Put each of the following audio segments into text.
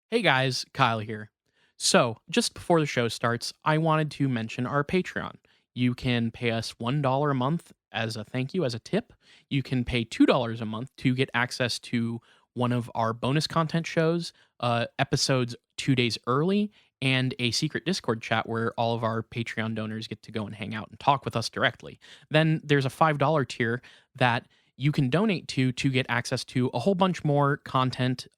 Hey guys, Kyle here. So, just before the show starts, I wanted to mention our Patreon. You can pay us $1 a month as a thank you, as a tip. You can pay $2 a month to get access to one of our bonus content shows, episodes 2 days early, and a secret Discord chat where all of our Patreon donors get to go and hang out and talk with us directly. Then there's a $5 tier that you can donate to get access to a whole bunch more content.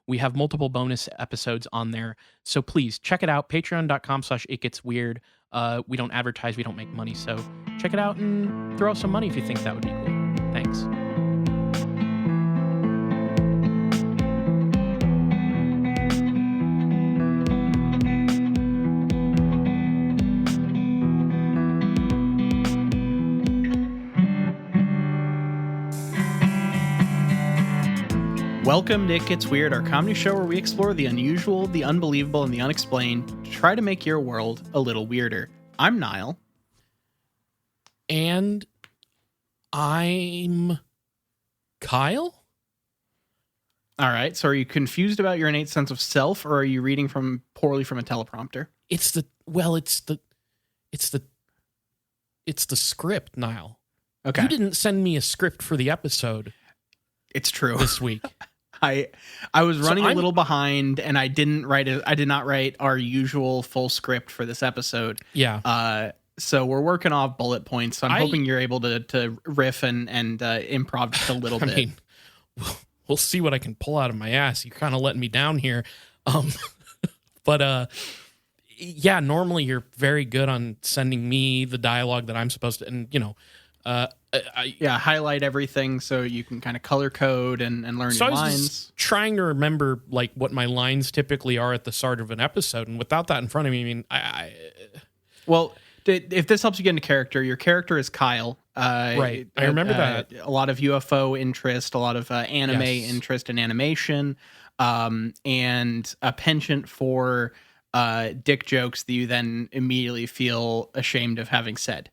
We have multiple bonus episodes on there. So please check it out. Patreon.com/itgetsweird. We don't advertise, we don't make money. So check it out and throw some money if you think that would be cool. Thanks. Welcome to It Gets Weird, our comedy show where we explore the unusual, the unbelievable, and the unexplained to try to make your world a little weirder. I'm Nile. And I'm Kyle? All right, so are you confused about your innate sense of self, or are you reading poorly from a teleprompter? It's the script, Niall. Okay. You didn't send me a script for the episode It's true. this week. I was running a little behind, and I did not write our usual full script for this episode. Yeah. So we're working off bullet points. So I'm hoping you're able to riff and improv just a little bit. I mean, we'll see what I can pull out of my ass. You're kind of letting me down here. But yeah, normally you're very good on sending me the dialogue that I'm supposed to, and highlight everything so you can kind of color code and learn your lines. I was just trying to remember like what my lines typically are at the start of an episode, and without that in front of me, I mean, well, if this helps you get into character, your character is Kyle. Right, I remember that. A lot of UFO interest, a lot of anime interest in animation, and a penchant for dick jokes that you then immediately feel ashamed of having said.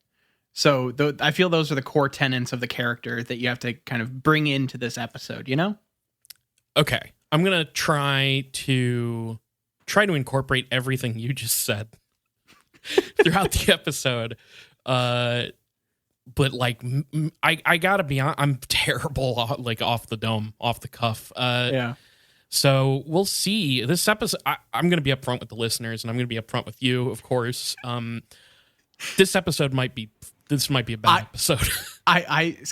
So I feel those are the core tenets of the character that you have to kind of bring into this episode, you know? Okay. I'm going to try to incorporate everything you just said throughout the episode. But like, I gotta be honest, I'm terrible, like off the dome, off the cuff. Yeah. So we'll see. This episode, I'm going to be upfront with the listeners, and I'm going to be upfront with you, of course. This episode might be a bad episode.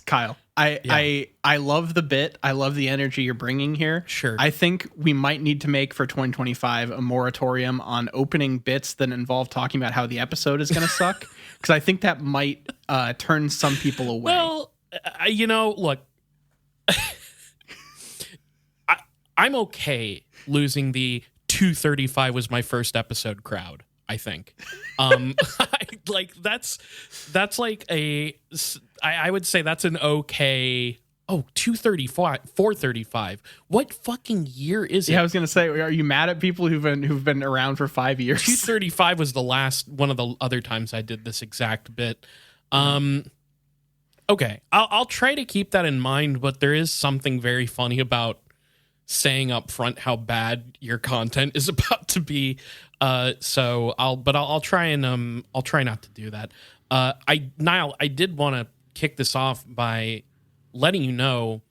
Kyle, I love the bit. I love the energy you're bringing here. Sure. I think we might need to make for 2025 a moratorium on opening bits that involve talking about how the episode is going to suck, because I think that might turn some people away. Well, look, I'm okay losing the 235 was my first episode crowd. I think, like that's like I would say that's an okay. Oh, 235, 435. What fucking year is it? Yeah, I was gonna say, are you mad at people who've been around for 5 years? 235 was the last one of the other times I did this exact bit. Okay, I'll try to keep that in mind, but there is something very funny about saying up front how bad your content is about to be. So I'll try not to do that. Niall, I did want to kick this off by letting you know.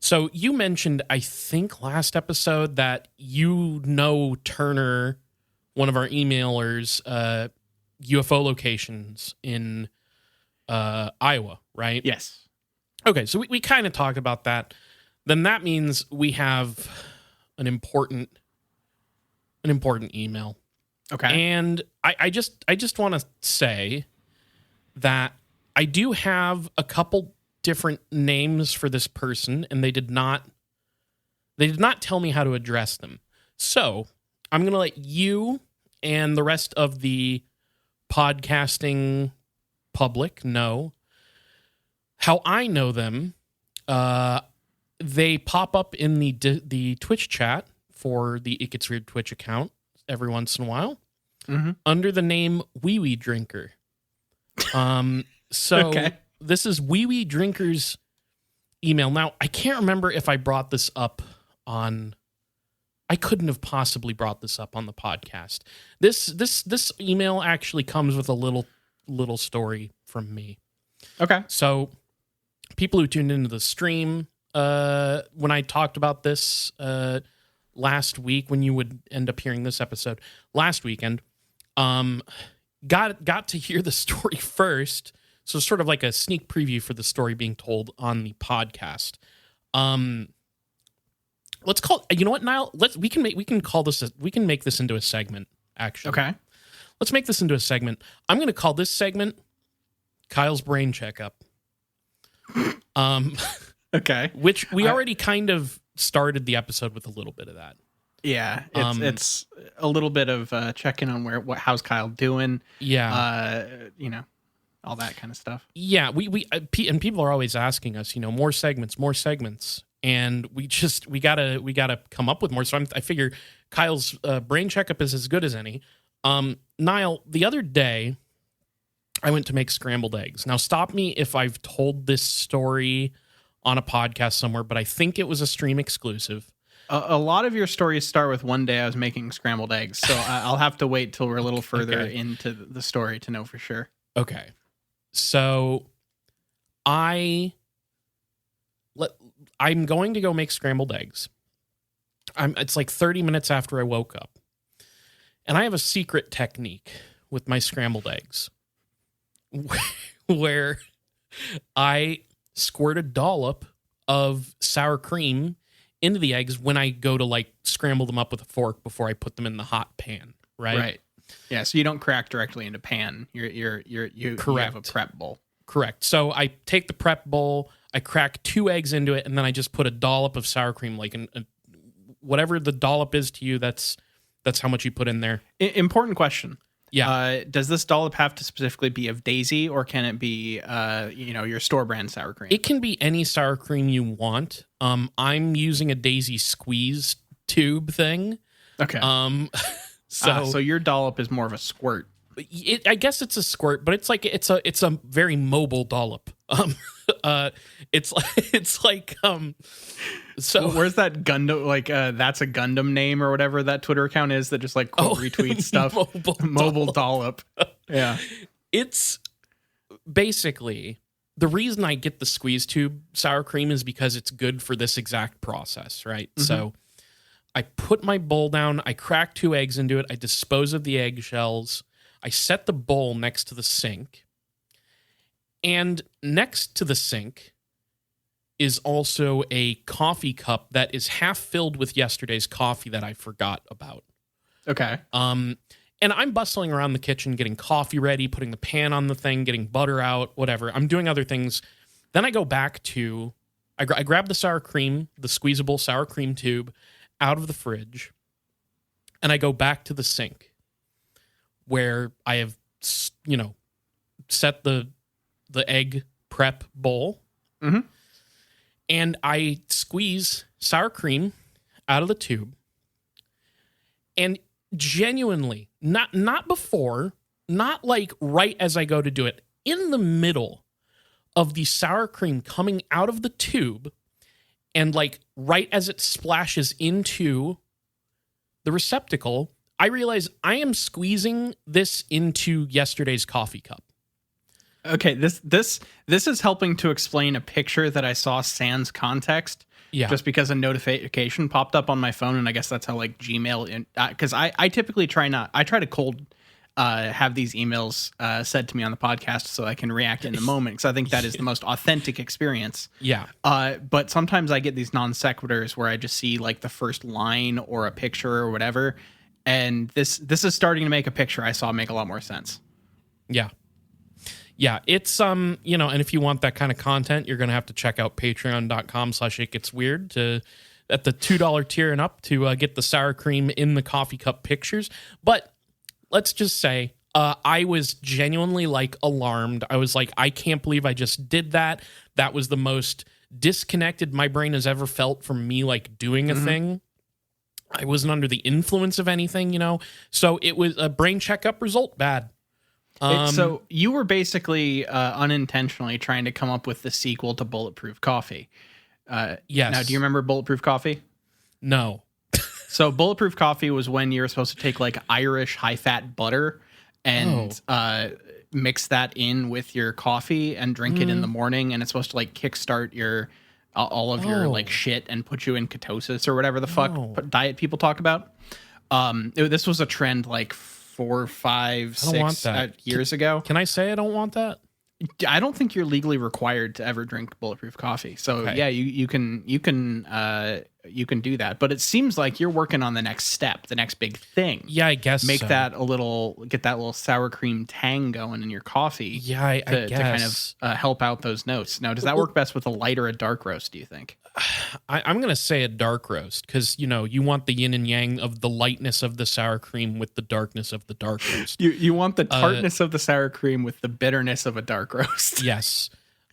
So you mentioned, I think last episode, that Turner, one of our emailers, UFO locations in Iowa, right? Yes. Okay, so we kind of talked about that. Then that means we have an important email. Okay. And I just want to say that I do have a couple different names for this person, and they did not tell me how to address them. So I'm going to let you and the rest of the podcasting public know how I know them. They pop up in the Twitch chat for the It Gets Weird Twitch account every once in a while, under the name Wee Wee Drinker. So this is Wee Wee Drinker's email. Now, I can't remember if I brought this up on I couldn't have possibly brought this up on the podcast. This email actually comes with a little story from me. Okay. So people who tuned into the stream when I talked about this last week, when you would end up hearing this episode last weekend, got to hear the story first. So sort of like a sneak preview for the story being told on the podcast. Let's call, you know what, Nile? We can make this into a segment, actually. Okay. Let's make this into a segment. I'm going to call this segment Kyle's Brain Checkup. Okay. Which we already kind of started the episode with a little bit of that. Yeah, it's a little bit of checking on how's Kyle doing. Yeah. All that kind of stuff. Yeah, and people are always asking us, more segments, and we gotta come up with more. So I figure Kyle's brain checkup is as good as any. Nile, the other day, I went to make scrambled eggs. Now, stop me if I've told this story on a podcast somewhere, but I think it was a stream exclusive. A lot of your stories start with one day I was making scrambled eggs, so I'll have to wait till we're a little further into the story to know for sure. Okay. So I'm going to go make scrambled eggs. It's like 30 minutes after I woke up. And I have a secret technique with my scrambled eggs where I squirt a dollop of sour cream into the eggs when I go to like scramble them up with a fork before I put them in the hot pan, right? Right. Yeah, so you don't crack directly into pan. You have a prep bowl. Correct. So I take the prep bowl, I crack 2 eggs into it, and then I just put a dollop of sour cream, like whatever the dollop is to you. That's how much you put in there. Important question. Yeah. Does this dollop have to specifically be of Daisy, or can it be your store brand sour cream? It can be any sour cream you want. I'm using a Daisy squeeze tube thing. Okay. So your dollop is more of a squirt. I guess it's a squirt, but it's a very mobile dollop. It's like so where's that Gundam, like that's a Gundam name or whatever that Twitter account is that just like retweets stuff. Mobile dollop. Yeah. It's basically the reason I get the squeeze tube sour cream is because it's good for this exact process, right? Mm-hmm. So I put my bowl down, I crack 2 eggs into it, I dispose of the eggshells, I set the bowl next to the sink, and next to the sink is also a coffee cup that is half filled with yesterday's coffee that I forgot about. Okay. And I'm bustling around the kitchen, getting coffee ready, putting the pan on the thing, getting butter out, whatever. I'm doing other things. Then I go back to, I grab the sour cream, the squeezable sour cream tube, out of the fridge, and I go back to the sink where I have, set the egg prep bowl, mm-hmm. and I squeeze sour cream out of the tube, and genuinely, not before, not like right as I go to do it, in the middle of the sour cream coming out of the tube, and like right as it splashes into the receptacle, I realize I am squeezing this into yesterday's coffee cup. Okay, this is helping to explain a picture that I saw sans context. Yeah. Just because a notification popped up on my phone, and I guess that's how like Gmail, because I typically try to cold have these emails said to me on the podcast so I can react in the moment, because I think that is the most authentic experience. Yeah. But sometimes I get these non sequiturs where I just see like the first line or a picture or whatever, and this is starting to make a picture I saw make a lot more sense. Yeah. Yeah, it's and if you want that kind of content, you're gonna have to check out patreon.com/itgetsweird at the $2 tier and up to get the sour cream in the coffee cup pictures. But let's just say I was genuinely like alarmed. I was like, I can't believe I just did that. That was the most disconnected my brain has ever felt from me like doing a thing. I wasn't under the influence of anything, So it was a brain checkup result bad. So you were basically unintentionally trying to come up with the sequel to Bulletproof Coffee. Yes. Now, do you remember Bulletproof Coffee? No. So bulletproof coffee was when you're supposed to take like Irish high-fat butter and mix that in with your coffee and drink it in the morning, and it's supposed to like kickstart your all of your like shit and put you in ketosis or whatever the fuck diet people talk about. This was a trend like 4, 5, 6 years ago. Can I say I don't want that? I don't think you're legally required to ever drink bulletproof coffee. So yeah, you can do that. But it seems like you're working on the next step, the next big thing. Yeah, I guess get that little sour cream tang going in your coffee. Yeah, I guess. To kind of help out those notes. Now, does that work best with a light or a dark roast, do you think? I'm going to say a dark roast because, you want the yin and yang of the lightness of the sour cream with the darkness of the dark roast. You want the tartness of the sour cream with the bitterness of a dark roast. Yes.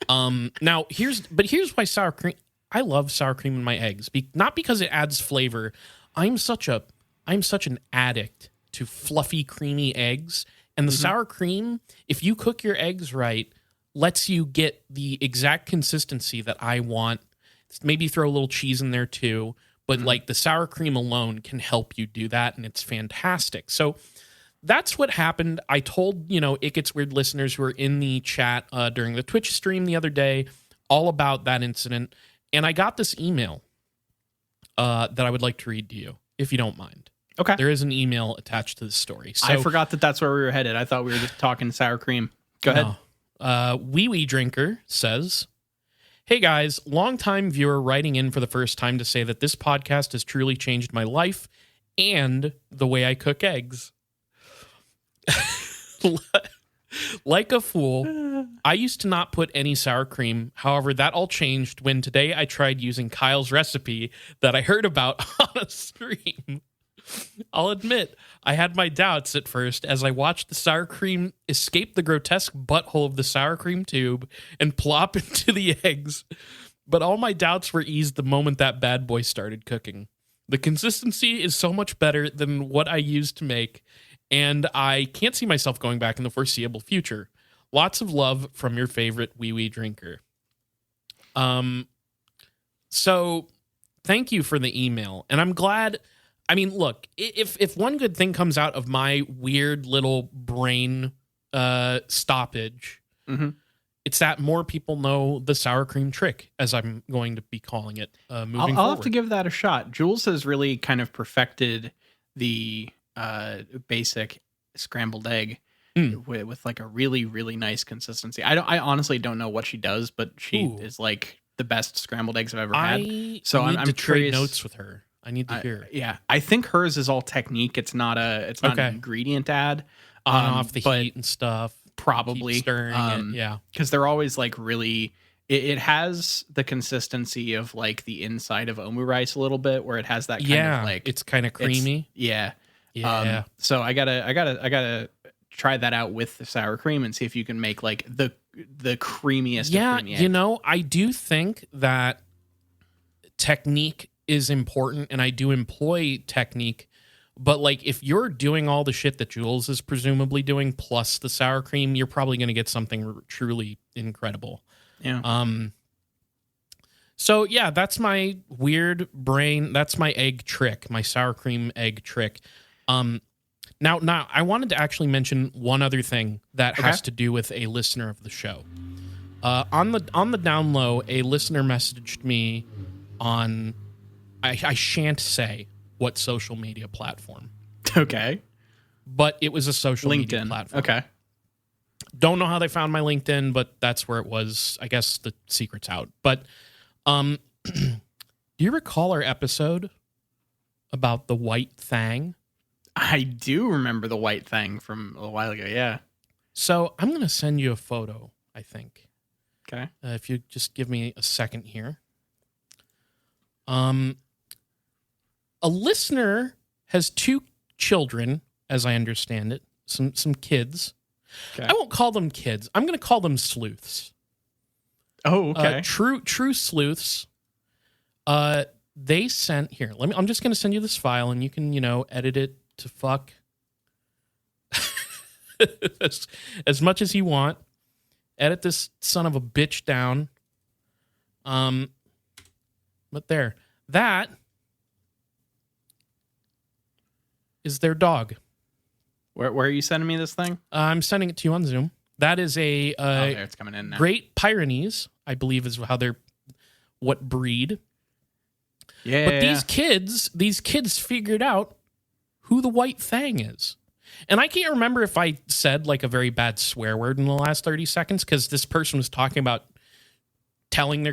Now, here's why sour cream... I love sour cream in my eggs. Not because it adds flavor. I'm such an addict to fluffy, creamy eggs. And the sour cream, if you cook your eggs right, lets you get the exact consistency that I want. Maybe throw a little cheese in there too, but like the sour cream alone can help you do that, and it's fantastic. So that's what happened. I told, It Gets Weird listeners who were in the chat during the Twitch stream the other day all about that incident, and I got this email that I would like to read to you, if you don't mind. Okay. There is an email attached to the story. So, I forgot that's where we were headed. I thought we were just talking sour cream. Go ahead. Wee Wee Drinker says... Hey guys, longtime viewer writing in for the first time to say that this podcast has truly changed my life and the way I cook eggs. Like a fool, I used to not put any sour cream. However, that all changed when today I tried using Kyle's recipe that I heard about on a stream. I'll admit, I had my doubts at first as I watched the sour cream escape the grotesque butthole of the sour cream tube and plop into the eggs. But all my doubts were eased the moment that bad boy started cooking. The consistency is so much better than what I used to make, and I can't see myself going back in the foreseeable future. Lots of love from your favorite Wee Wee Drinker. So thank you for the email, and I'm glad... I mean, look, if one good thing comes out of my weird little brain stoppage, it's that more people know the sour cream trick, as I'm going to be calling it moving forward. I'll have to give that a shot. Jules has really kind of perfected the basic scrambled egg with like a really, really nice consistency. I honestly don't know what she does, but she is like the best scrambled eggs I've ever had. So I'm to curious. Trade notes with her. I need to hear. Yeah, I think hers is all technique. It's not an ingredient ad. On off the heat and stuff. Probably keep stirring it. Yeah, because they're always like really. It has the consistency of like the inside of omu rice a little bit, where it has that kind of like it's kind of creamy. Yeah. So I gotta try that out with the sour cream and see if you can make like the creamiest. Yeah, of creamy eggs. I do think that technique is important, and I do employ technique, but like if you're doing all the shit that Jules is presumably doing plus the sour cream, you're probably going to get something truly incredible. Yeah. So yeah, that's my weird brain. That's my egg trick, my sour cream egg trick. Now I wanted to actually mention one other thing that has to do with a listener of the show. On the down low, a listener messaged me on, I shan't say what social media platform. Okay. But it was a social media platform. Okay. Don't know how they found my LinkedIn, but that's where it was. I guess the secret's out. But do you recall our episode about the white thang? I do remember the white thing from a while ago, yeah. So I'm going to send you a photo, I think. Okay. If you just give me a second here. A listener has 2 children, as I understand it, some kids. Okay. I won't call them kids. I'm going to call them sleuths. Oh, okay. True sleuths. They sent here. I'm just going to send you this file, and you can edit it to fuck as much as you want. Edit this son of a bitch down. But there, that is their dog. Where are you sending me this thing? I'm sending it to you on Zoom. That is a there it's coming in now. Great Pyrenees, I believe is how they're what breed. Yeah. But these kids figured out who the White Fang is. And I can't remember if I said like a very bad swear word in the last 30 seconds because this person was talking about letting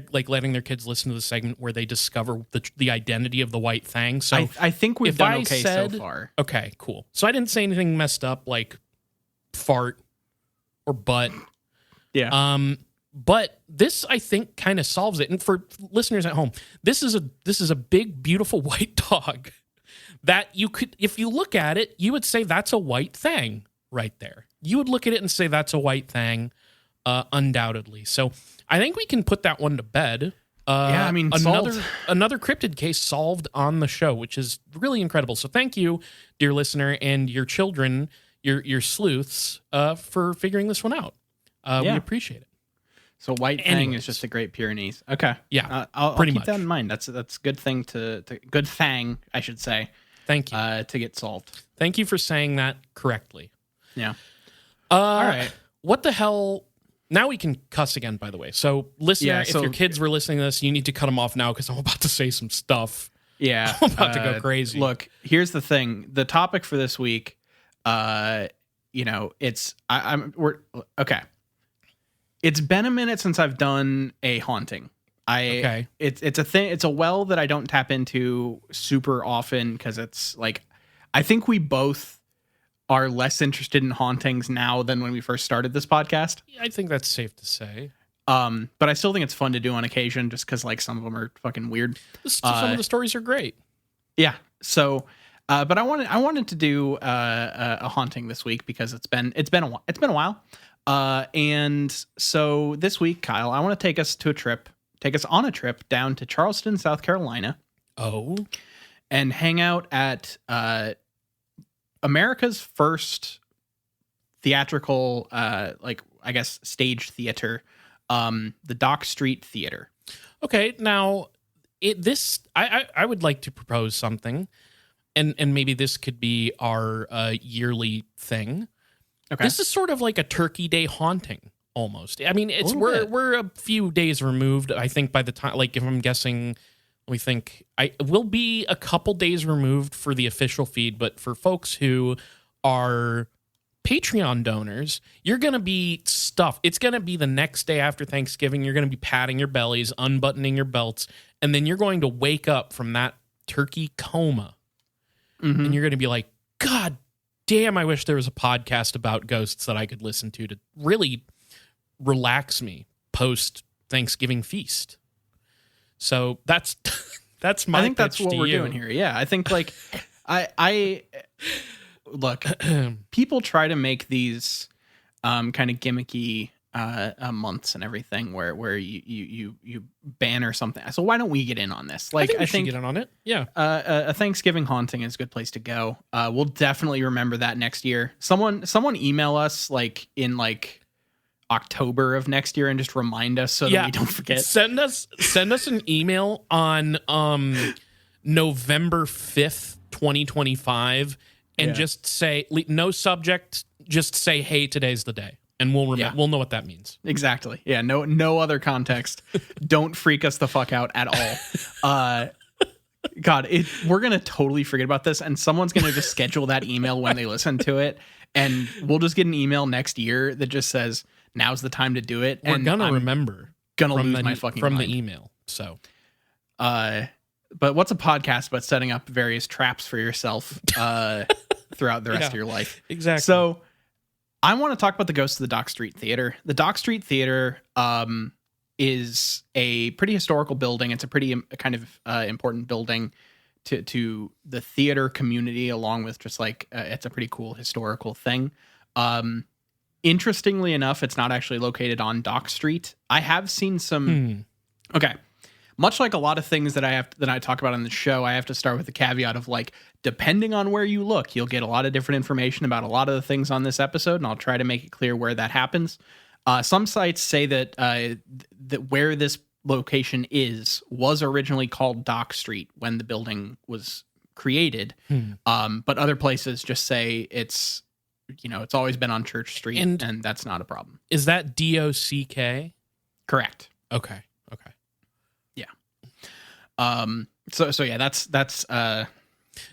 their kids listen to the segment where they discover the identity of the White Fang. So I think we've done okay so far. Okay, cool. So I didn't say anything messed up like fart or butt. Yeah. But this I think kind of solves it. And for listeners at home, this is a big, beautiful white dog that you could, if you look at it, you would say that's a White Fang right there. You would look at it and say that's a White Fang, undoubtedly. So I think we can put that one to bed. Yeah, I mean, another cryptid case solved on the show, which is really incredible. So thank you, dear listener, and your children, your sleuths, for figuring this one out. We appreciate it. So White Fang is just a Great Pyrenees. Okay. Yeah. I'll keep that in mind. That's a good thing to good Fang, I should say. Thank you. To get solved. Thank you for saying that correctly. Yeah. All right. What the hell? Now we can cuss again, by the way. So, listener, if your kids were listening to this, you need to cut them off now because I'm about to say some stuff. Yeah. I'm about to go crazy. Look, here's the thing. The topic for this week, it's okay. It's been a minute since I've done a haunting. It's a thing. It's a well that I don't tap into super often because it's like, I think we both are less interested in hauntings now than when we first started this podcast. I think that's safe to say. But I still think it's fun to do on occasion just because like some of them are fucking weird. Some of the stories are great. Yeah. So, but I wanted to do a haunting this week because it's been a while. And so this week, Kyle, I want to take us on a trip down to Charleston, South Carolina. Oh. And hang out at America's first theatrical, stage theater, the Dock Street Theater. Okay, now I would like to propose something, and maybe this could be our yearly thing. Okay, this is sort of like a Turkey Day haunting almost. I mean, we're a few days removed. I think by the time, like, if I'm guessing. We think we'll be a couple days removed for the official feed, but for folks who are Patreon donors, you're going to be stuffed. It's going to be the next day after Thanksgiving. You're going to be patting your bellies, unbuttoning your belts, and then you're going to wake up from that turkey coma. Mm-hmm. And you're going to be like, God damn, I wish there was a podcast about ghosts that I could listen to really relax me post Thanksgiving feast. So that's my. I think that's what we're you. doing here. Yeah, I think like I look. People try to make these kind of gimmicky months and everything where you banner something. So why don't we get in on this? Like I think get in on it. Yeah. A Thanksgiving haunting is a good place to go. We'll definitely remember that next year. Someone email us like in like October of next year and just remind us so that we don't forget. Send us an email on November 5th, 2025 and just say no subject, just say, hey, today's the day. And we'll we'll know what that means. Exactly. Yeah, no other context. Don't freak us the fuck out at all. God, we're going to totally forget about this and someone's going to just schedule that email when they listen to it and we'll just get an email next year that just says now's the time to do it. We're gonna remember. Gonna lose my fucking from mind. The email. So, but what's a podcast but setting up various traps for yourself throughout the rest of your life? Exactly. So, I want to talk about the ghosts of the Dock Street Theater. The Dock Street Theater is a pretty historical building. It's a pretty kind of important building to the theater community, along with just like it's a pretty cool historical thing. Interestingly enough, it's not actually located on Dock Street. I have seen some. Okay, much like a lot of things that I talk about on the show, I have to start with the caveat of like, depending on where you look, you'll get a lot of different information about a lot of the things on this episode, and I'll try to make it clear where that happens. Some sites say that that where this location was originally called Dock Street when the building was created. But other places just say it's always been on Church Street, and that's not a problem. Is that DOCK? Correct. Okay. Yeah. So yeah, that's.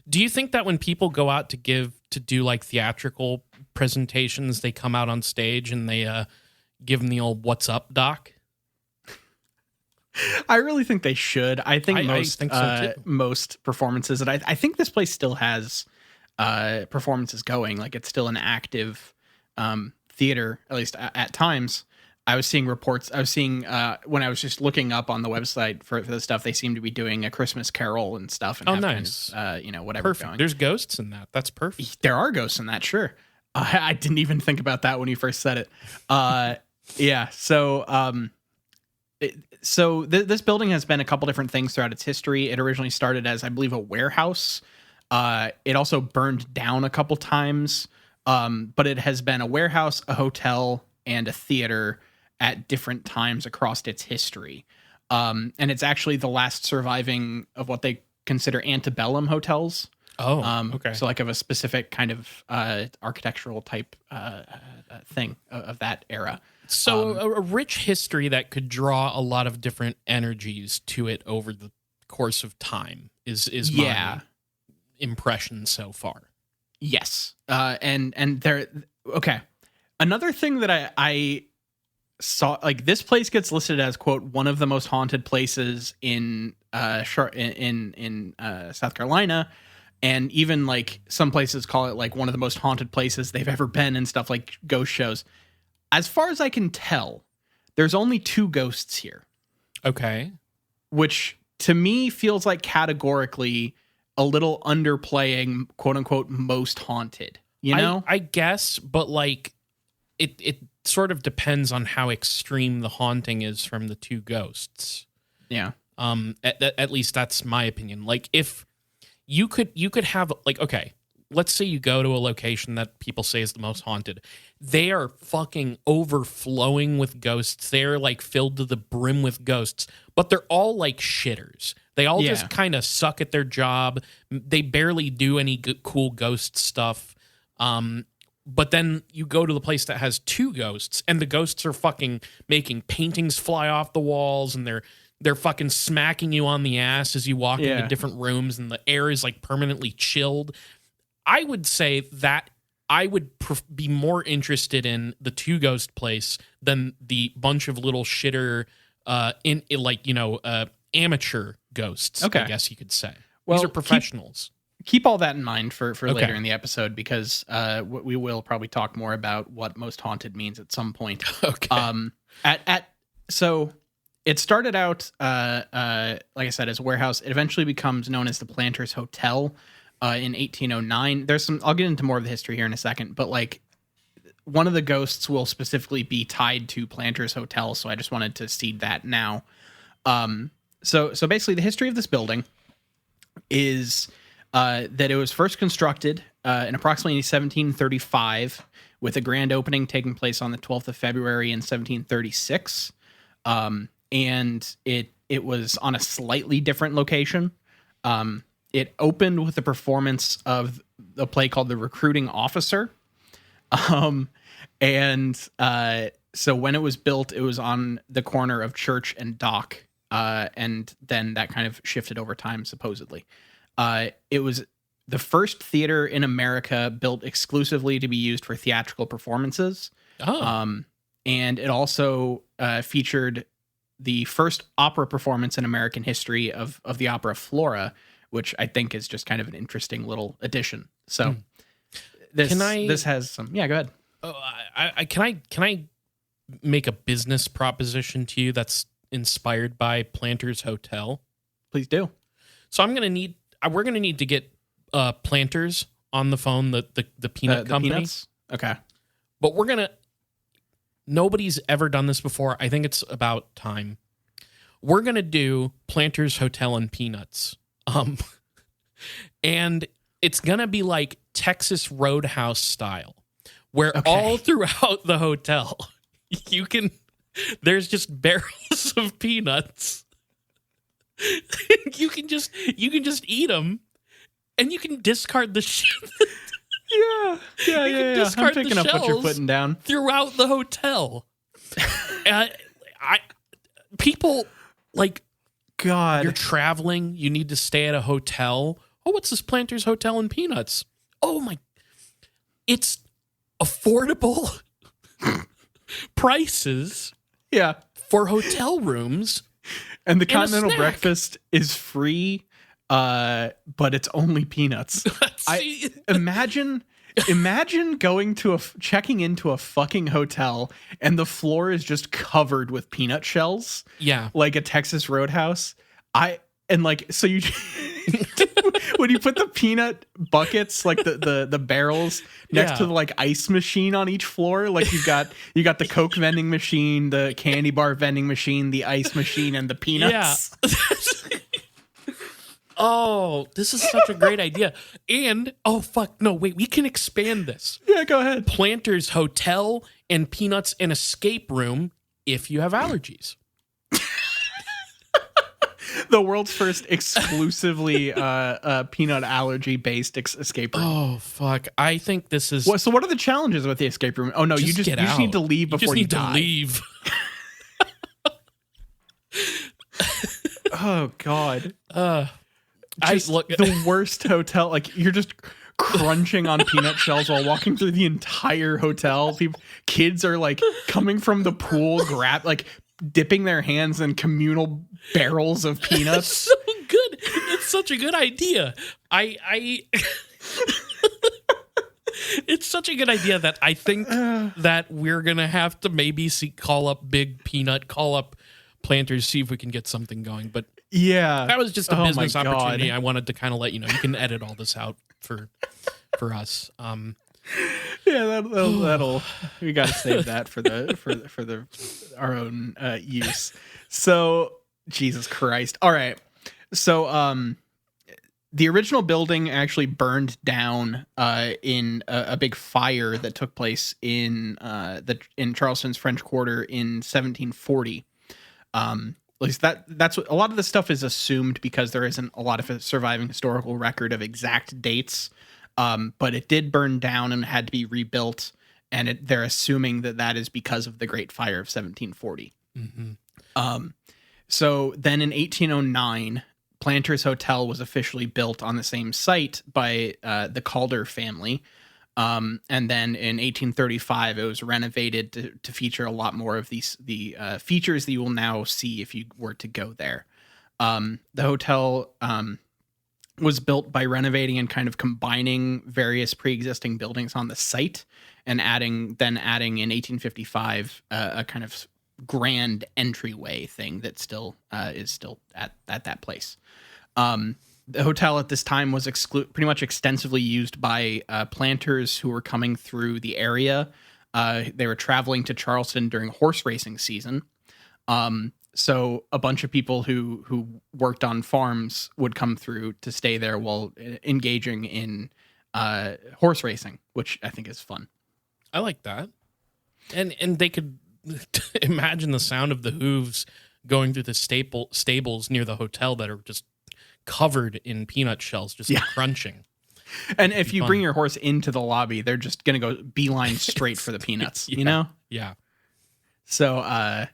Do you think that when people go out to do like theatrical presentations, they come out on stage and they give them the old "What's up, Doc"? I really think they should. I think I think so too. Most performances, and I think this place still has performances going. Like it's still an active theater, at least at times. I was seeing reports. I was seeing when I was just looking up on the website for the stuff. They seem to be doing a Christmas Carol and stuff. And nice. Kind of, whatever. Perfect. Going. There's ghosts in that. That's perfect. There are ghosts in that. Sure. I didn't even think about that when you first said it. Yeah. So. This building has been a couple different things throughout its history. It originally started as, I believe, a warehouse. It also burned down a couple times, but it has been a warehouse, a hotel, and a theater at different times across its history. And it's actually the last surviving of what they consider antebellum hotels. Oh, okay. So like of a specific kind of architectural type thing of that era. So a rich history that could draw a lot of different energies to it over the course of time is my impression so far. Yes. And there, okay. Another thing that I saw, like this place gets listed as, quote, one of the most haunted places in South Carolina. And even like some places call it like one of the most haunted places they've ever been and stuff, like ghost shows. As far as I can tell, there's only 2 ghosts here. Okay. Which to me feels like categorically a little underplaying, quote unquote, most haunted. You know? I guess, but like it sort of depends on how extreme the haunting is from the 2 ghosts. Yeah. At least that's my opinion. Like if you could have like, okay, let's say you go to a location that people say is the most haunted. They are fucking overflowing with ghosts. They're like filled to the brim with ghosts, but they're all like shitters. They all just kind of suck at their job. They barely do any cool ghost stuff. But then you go to the place that has 2 ghosts and the ghosts are fucking making paintings fly off the walls and they're fucking smacking you on the ass as you walk into different rooms and the air is like permanently chilled. I would say that I would be more interested in the 2 ghost place than the bunch of little shitter, amateur ghosts. Okay. I guess you could say. Well, these are professionals. Keep all that in mind for later in the episode because we will probably talk more about what most haunted means at some point. Okay. So it started out, like I said, as a warehouse. It eventually becomes known as the Planters Hotel. In 1809, I'll get into more of the history here in a second, but like one of the ghosts will specifically be tied to Planters Hotel. So I just wanted to seed that now. So basically the history of this building is, that it was first constructed, in approximately 1735 with a grand opening taking place on the 12th of February in 1736. And it was on a slightly different location. It opened with a performance of a play called The Recruiting Officer. So when it was built, it was on the corner of Church and Dock. And then that kind of shifted over time, supposedly. It was the first theater in America built exclusively to be used for theatrical performances. And it also featured the first opera performance in American history of the opera Flora, which I think is just kind of an interesting little addition. So this has some, go ahead. Can I make a business proposition to you that's inspired by Planters Hotel? Please do. So we're going to need to get Planters on the phone, the peanut company. Peanuts? Okay. But nobody's ever done this before. I think it's about time. We're going to do Planters Hotel and Peanuts. And it's going to be like Texas Roadhouse style, where all throughout the hotel, there's just barrels of peanuts. you can just eat them. and you can discard the Yeah. I'm picking up what you're putting down throughout the hotel. People like, God, you're traveling, you need to stay at a hotel. Oh, what's this Planters Hotel in Peanuts? Oh my, it's affordable prices. Yeah. For hotel rooms. And the continental breakfast is free, but it's only peanuts. Imagine going to checking into a fucking hotel and the floor is just covered with peanut shells. Yeah. Like a Texas Roadhouse. So you when you put the peanut buckets, like the barrels next to the like ice machine on each floor, like you got the Coke vending machine, the candy bar vending machine, the ice machine, and the peanuts. Yeah. Oh, this is such a great idea. And we can expand this. Yeah, go ahead. Planters Hotel and Peanuts and Escape Room if you have allergies. The world's first exclusively peanut allergy based escape room. Oh fuck! I think this is. So what are the challenges with the escape room? Oh no, you just need to leave before you die. You just need to leave. Oh god. Look the worst hotel. Like you're just crunching on peanut shells while walking through the entire hotel. Kids are like coming from the pool, dipping their hands in communal barrels of peanuts. It's so good. It's such a good idea. It's such a good idea that I think that we're going to have to maybe call up Planters, see if we can get something going. But yeah, that was just a business opportunity. I wanted to kind of let you know. You can edit all this out for us. Yeah, that'll we got to save that for our own use. So Jesus Christ. All right. So the original building actually burned down in a big fire that took place in Charleston's French Quarter in 1740. At least that's what a lot of this stuff is assumed because there isn't a lot of a surviving historical record of exact dates. But it did burn down and had to be rebuilt, and they're assuming that is because of the Great Fire of 1740. Mm-hmm. So then in 1809, Planters Hotel was officially built on the same site by the Calder family. And then in 1835, it was renovated to feature a lot more of the features that you will now see if you were to go there. The hotel was built by renovating and kind of combining various pre-existing buildings on the site and adding in 1855 a kind of grand entryway thing that still is still at that place. The hotel at this time was pretty much extensively used by planters who were coming through the area. They were traveling to Charleston during horse racing season. So a bunch of people who worked on farms would come through to stay there while engaging in horse racing, which I think is fun. I like that. And they could imagine the sound of the hooves going through the stables near the hotel that are just covered in peanut shells, just crunching. And if you bring your horse into the lobby, they're just going to go beeline straight for the peanuts, you know? Yeah. So,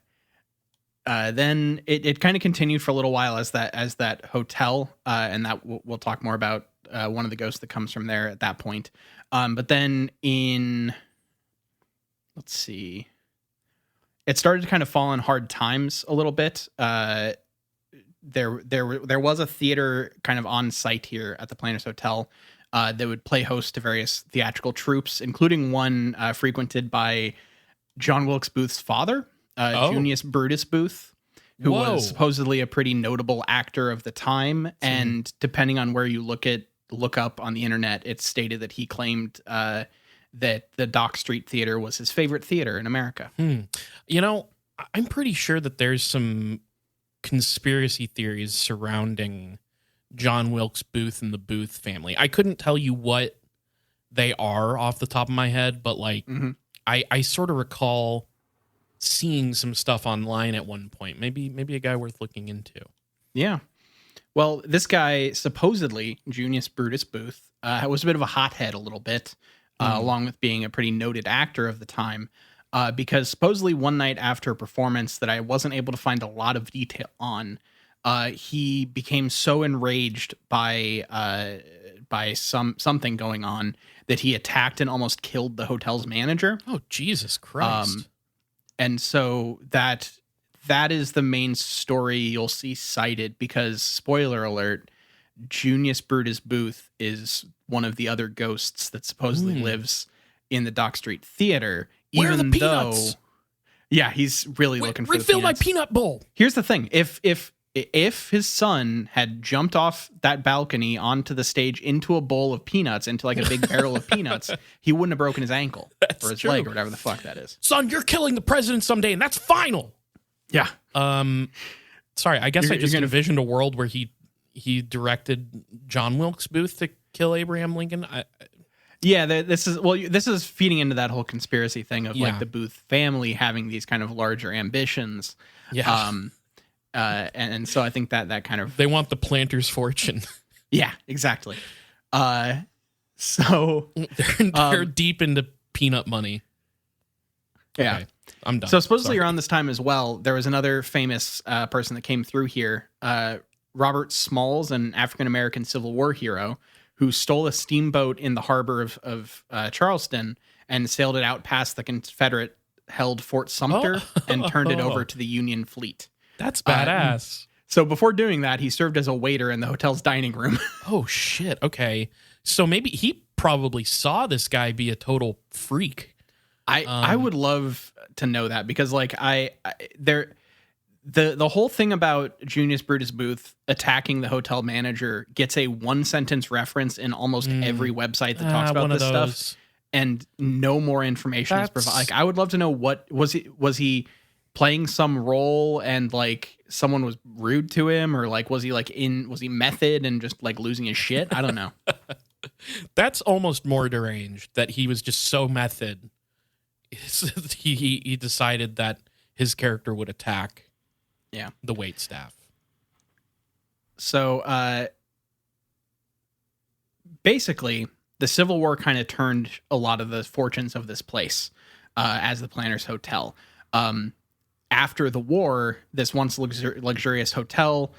then it kind of continued for a little while as that hotel, and that we'll talk more about one of the ghosts that comes from there at that point. But then let's see, it started to kind of fall on hard times a little bit. There was a theater kind of on site here at the Planters Hotel that would play host to various theatrical troupes, including one frequented by John Wilkes Booth's father. Junius Brutus Booth, who was supposedly a pretty notable actor of the time. And depending on where you look up on the internet, it's stated that he claimed that the Dock Street Theater was his favorite theater in America. You know, I'm pretty sure that there's some conspiracy theories surrounding John Wilkes Booth and the Booth family. I couldn't tell you what they are off the top of my head, but I sort of recall seeing some stuff online at one point. Maybe a guy worth looking into. Yeah. Well, this guy, supposedly, Junius Brutus Booth, was a bit of a hothead a little bit, along with being a pretty noted actor of the time, because supposedly one night after a performance that I wasn't able to find a lot of detail on, he became so enraged by something going on that he attacked and almost killed the hotel's manager. Oh, Jesus Christ. And so that is the main story you'll see cited, because, spoiler alert, Junius Brutus Booth is one of the other ghosts that supposedly lives in the Dock Street Theater. Where even are the peanuts? Though, yeah, he's really looking for the refill my peanuts. peanut bowl. Here's the thing: if his son had jumped off that balcony onto the stage into a bowl of peanuts, into like a big barrel of peanuts, he wouldn't have broken his ankle or his leg or whatever the fuck that is. Son, you're killing the president someday, and that's final. Yeah. Sorry, I guess I just envisioned a world where he directed John Wilkes Booth to kill Abraham Lincoln. Yeah, this is feeding into that whole conspiracy thing of like the Booth family having these kind of larger ambitions. Yeah. And so I think that kind of, they want the planter's fortune. Yeah, exactly. So they're deep into peanut money. Yeah. Okay, I'm done. So supposedly around this time as well, there was another famous person that came through here, Robert Smalls, an African-American Civil War hero who stole a steamboat in the harbor of Charleston and sailed it out past the Confederate-held Fort Sumter and turned it over to the Union fleet. That's badass. So before doing that, he served as a waiter in the hotel's dining room. Oh, shit. Okay. So maybe he probably saw this guy be a total freak. I would love to know that, because like the whole thing about Junius Brutus Booth attacking the hotel manager gets a 1-sentence reference in almost every website that talks about this stuff, and no more information is provided. Like, I would love to know, what was he playing some role and like someone was rude to him, or like was he method and just like losing his shit? I don't know. That's almost more deranged, that he was just so method. He decided that his character would attack the wait staff. So basically, the Civil War kind of turned a lot of the fortunes of this place as the Planters Hotel. After the war, this once luxurious hotel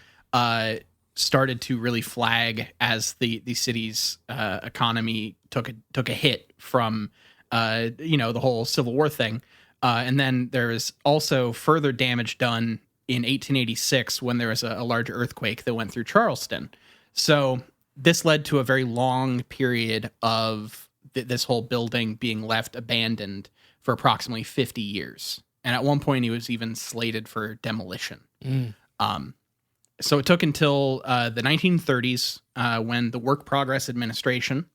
started to really flag as the city's economy took a hit from the whole Civil War thing. And then there was also further damage done in 1886 when there was a large earthquake that went through Charleston. So this led to a very long period of this whole building being left abandoned for approximately 50 years. And at one point, he was even slated for demolition. So it took until the 1930s when the Work Progress Administration,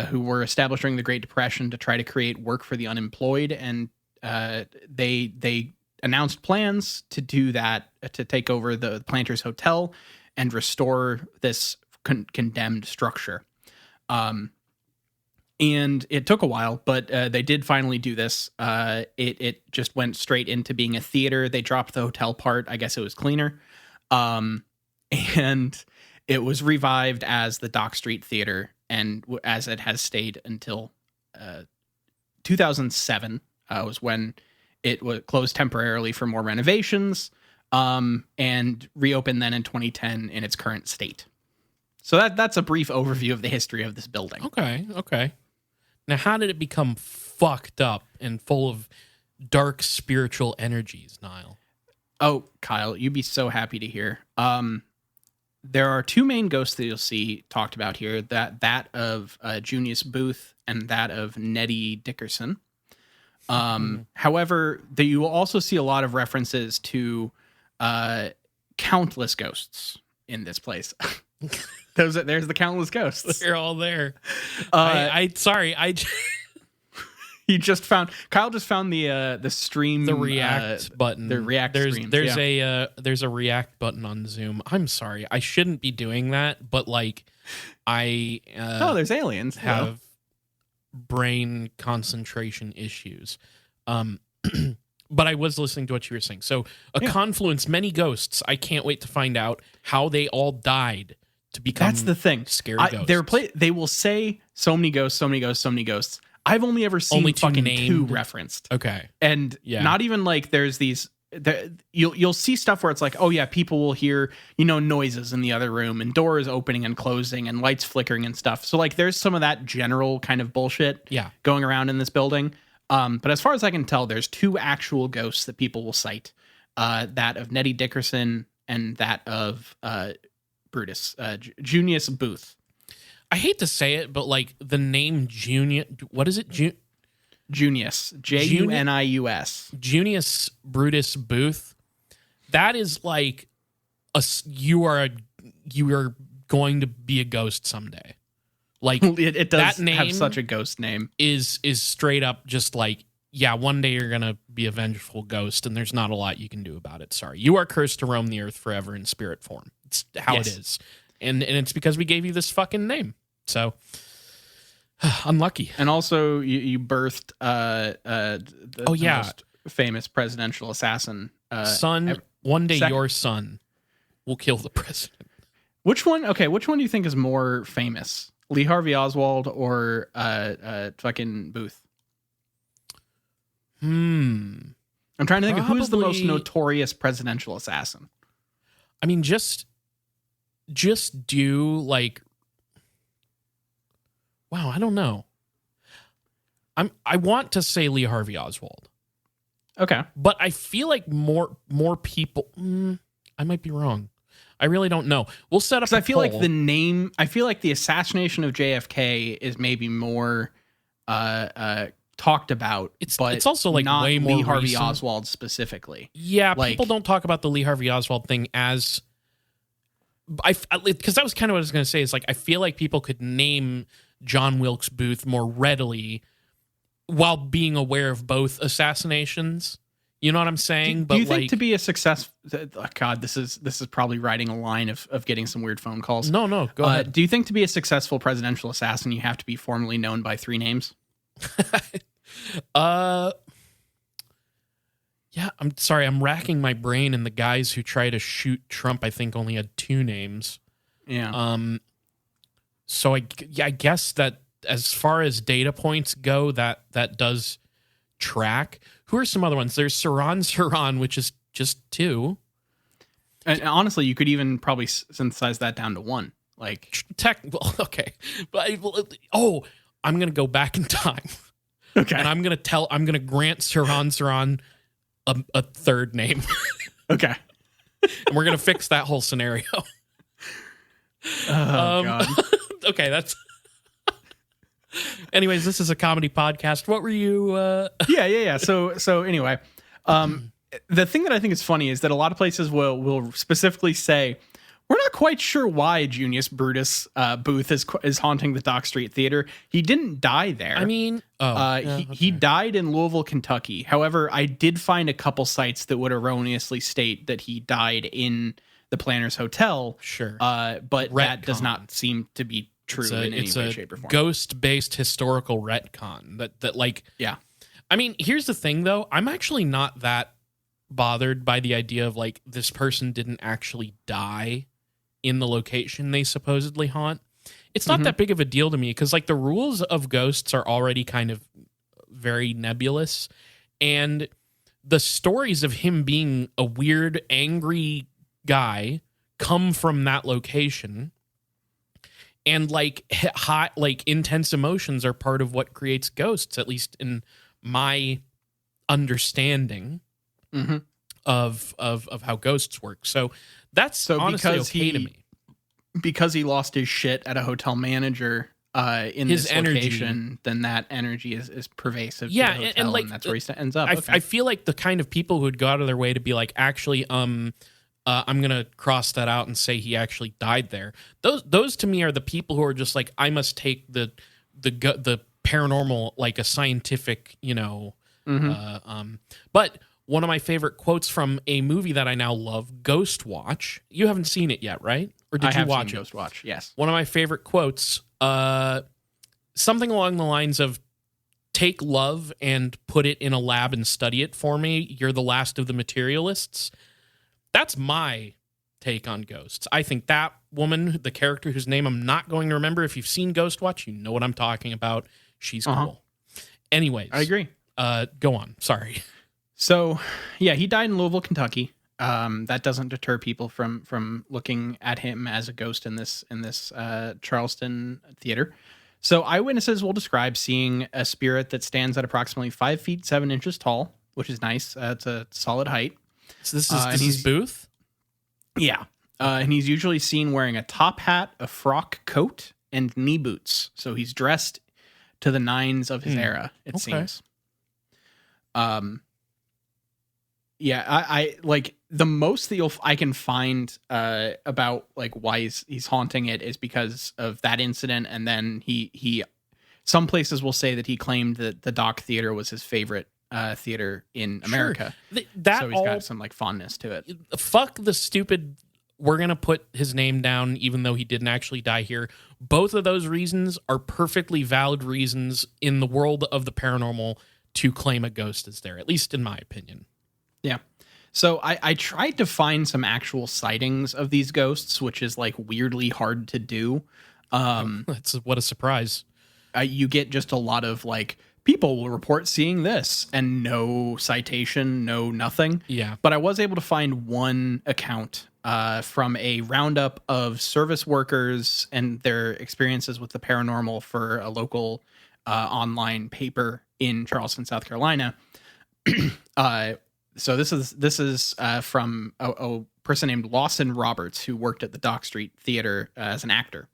who were established during the Great Depression to try to create work for the unemployed, and they announced plans to do that, to take over the Planters Hotel and restore this condemned structure. And it took a while, but they did finally do this. It just went straight into being a theater. They dropped the hotel part. I guess it was cleaner. And it was revived as the Dock Street Theater, and as it has stayed until 2007 was when it was closed temporarily for more renovations, and reopened then in 2010 in its current state. So that's a brief overview of the history of this building. Okay. Now, how did it become fucked up and full of dark spiritual energies, Nile? Oh, Kyle, you'd be so happy to hear. There are two main ghosts that you'll see talked about here, that of Junius Booth and that of Nettie Dickerson. However, you will also see a lot of references to countless ghosts in this place. There's the countless ghosts. They're all there. Kyle just found the stream, the react button. The react streams. There's a react button on Zoom. I'm sorry, I shouldn't be doing that, but like there's aliens. Have brain concentration issues. But I was listening to what you were saying. So a confluence, many ghosts. I can't wait to find out how they all died to become. That's the thing. Scary ghosts. They will say so many ghosts, so many ghosts, so many ghosts. I've only ever seen two referenced. Okay, and not even like there's these. You'll see stuff where it's like, oh yeah, people will hear noises in the other room and doors opening and closing and lights flickering and stuff. So like there's some of that general kind of bullshit going around in this building. But as far as I can tell, there's two actual ghosts that people will cite. That of Nettie Dickerson and that of Brutus, Junius Booth. I hate to say it, but like the name Junius, what is it? Junius, Junius, Junius Brutus Booth. That is like you are going to be a ghost someday. Like it does that name have such a ghost name. Is straight up just like, yeah, one day you're gonna be a vengeful ghost, and there's not a lot you can do about it. Sorry, you are cursed to roam the earth forever in spirit form. It's how it is, and it's because we gave you this fucking name. So unlucky. And also, you birthed the most famous presidential assassin. Son, one day your son will kill the president. Which one? Okay, which one do you think is more famous? Lee Harvey Oswald or fucking Booth? I'm trying to think of who's the most notorious presidential assassin. I mean, just do like, wow, I don't know. I want to say Lee Harvey Oswald. Okay, but I feel like more people. I might be wrong. I really don't know. We'll set up. I feel like I feel like the assassination of JFK is maybe more talked about. It's also like not way more Lee Harvey recent. Oswald specifically. Yeah, people don't talk about the Lee Harvey Oswald thing as. Because that was kind of what I was going to say. Is like I feel like people could name John Wilkes Booth more readily while being aware of both assassinations. You know what I'm saying? Do you think to be a success? God, this is probably writing a line of getting some weird phone calls. No, go ahead. Do you think to be a successful presidential assassin, you have to be formally known by 3 names? Yeah, I'm sorry. I'm racking my brain, and the guys who try to shoot Trump, I think, only had 2 names. Yeah. So I guess that as far as data points go, that does track. Who are some other ones? There's Saran, which is just 2. And honestly, you could even probably synthesize that down to 1. Like okay, but I'm gonna go back in time. Okay, and I'm gonna grant Saran a 3rd name. Okay, and we're gonna fix that whole scenario. God. Okay, that's. Anyways, this is a comedy podcast. What were you? Yeah. So anyway, the thing that I think is funny is that a lot of places will specifically say, we're not quite sure why Junius Brutus Booth is haunting the Dock Street Theater. He didn't die there. I mean, he died in Louisville, Kentucky. However, I did find a couple sites that would erroneously state that he died in the Planners Hotel. Sure, but that does not seem to be true in any way, shape, or form. Ghost-based historical retcon that like, yeah. I mean, here's the thing though. I'm actually not that bothered by the idea of like this person didn't actually die in the location they supposedly haunt. It's not that big of a deal to me because like the rules of ghosts are already kind of very nebulous, and the stories of him being a weird, angry guy come from that location. And like hot, like intense emotions are part of what creates ghosts, at least in my understanding of how ghosts work. So that's honestly okay to me. Because he lost his shit at a hotel manager in his location, then that energy is pervasive. Yeah, to the hotel, and like that's where he ends up. I feel like the kind of people who would go out of their way to be like, actually, I'm gonna cross that out and say he actually died there. Those to me are the people who are just like, I must take the paranormal like a scientific, But one of my favorite quotes from a movie that I now love, Ghost Watch. You haven't seen it yet, right? Or did you watch it? Ghost Watch, yes. One of my favorite quotes, something along the lines of, take love and put it in a lab and study it for me. You're the last of the materialists. That's my take on ghosts. I think that woman, the character whose name I'm not going to remember, if you've seen Ghostwatch, you know what I'm talking about. She's cool. Anyways. I agree. Go on. Sorry. So, yeah, he died in Louisville, Kentucky. That doesn't deter people from looking at him as a ghost in this Charleston theater. So eyewitnesses will describe seeing a spirit that stands at approximately 5 feet 7 inches tall, which is nice. It's a solid height. So this is Booth? Yeah. And he's usually seen wearing a top hat, a frock coat, and knee boots. So he's dressed to the nines of his era, it seems. Yeah, I like the most that I can find about like why he's haunting it is because of that incident, and then he some places will say that he claimed that the Dock Theater was his favorite theater in America. Sure. So he's got some like fondness to it. Fuck the stupid, we're gonna put his name down even though he didn't actually die here. Both of those reasons are perfectly valid reasons in the world of the paranormal to claim a ghost is there, at least in my opinion. Yeah. So I tried to find some actual sightings of these ghosts, which is like weirdly hard to do. That's what a surprise. You get just a lot of like, people will report seeing this and no citation, no nothing. Yeah. But I was able to find one account from a roundup of service workers and their experiences with the paranormal for a local online paper in Charleston, South Carolina. So this is from a person named Lawson Roberts, who worked at the Dock Street Theater as an actor.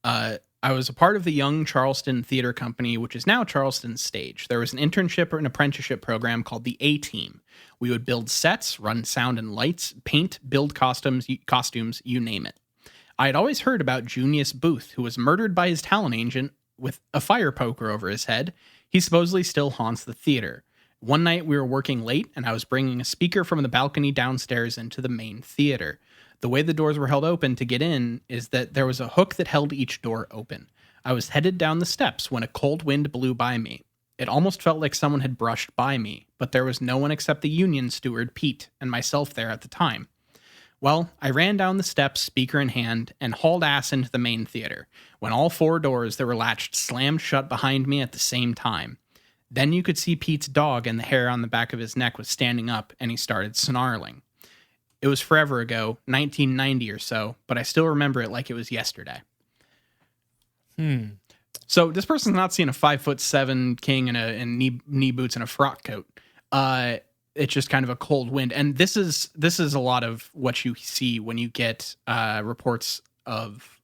I was a part of the Young Charleston Theater Company, which is now Charleston Stage. There was an internship or an apprenticeship program called the A-Team. We would build sets, run sound and lights, paint, build costumes, you name it. I had always heard about Junius Booth, who was murdered by his talent agent with a fire poker over his head. He supposedly still haunts the theater. One night we were working late, and I was bringing a speaker from the balcony downstairs into the main theater. The way the doors were held open to get in is that there was a hook that held each door open. I was headed down the steps when a cold wind blew by me. It almost felt like someone had brushed by me, but there was no one except the union steward, Pete, and myself there at the time. Well, I ran down the steps, speaker in hand, and hauled ass into the main theater, when all 4 doors that were latched slammed shut behind me at the same time. Then you could see Pete's dog, and the hair on the back of his neck was standing up, and he started snarling. It was forever ago, 1990 or so, but I still remember it like it was yesterday. So this person's not seeing a 5'7" king in knee boots and a frock coat. It's just kind of a cold wind, and this is a lot of what you see when you get reports of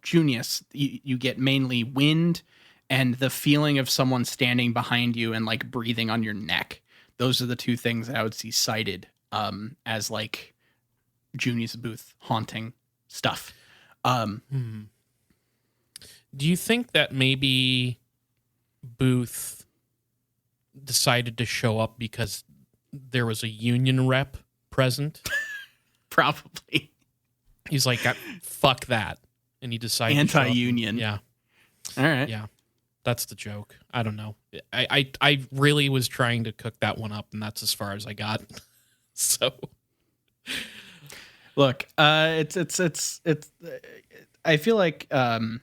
Junius. You get mainly wind and the feeling of someone standing behind you and like breathing on your neck. Those are the 2 things that I would see cited as like Junius Booth haunting stuff. Do you think that maybe Booth decided to show up because there was a union rep present? Probably. He's like, fuck that. And he decided anti-union. Yeah. All right. Yeah. That's the joke. I don't know. I really was trying to cook that one up, and that's as far as I got. So, look, it's. I feel like I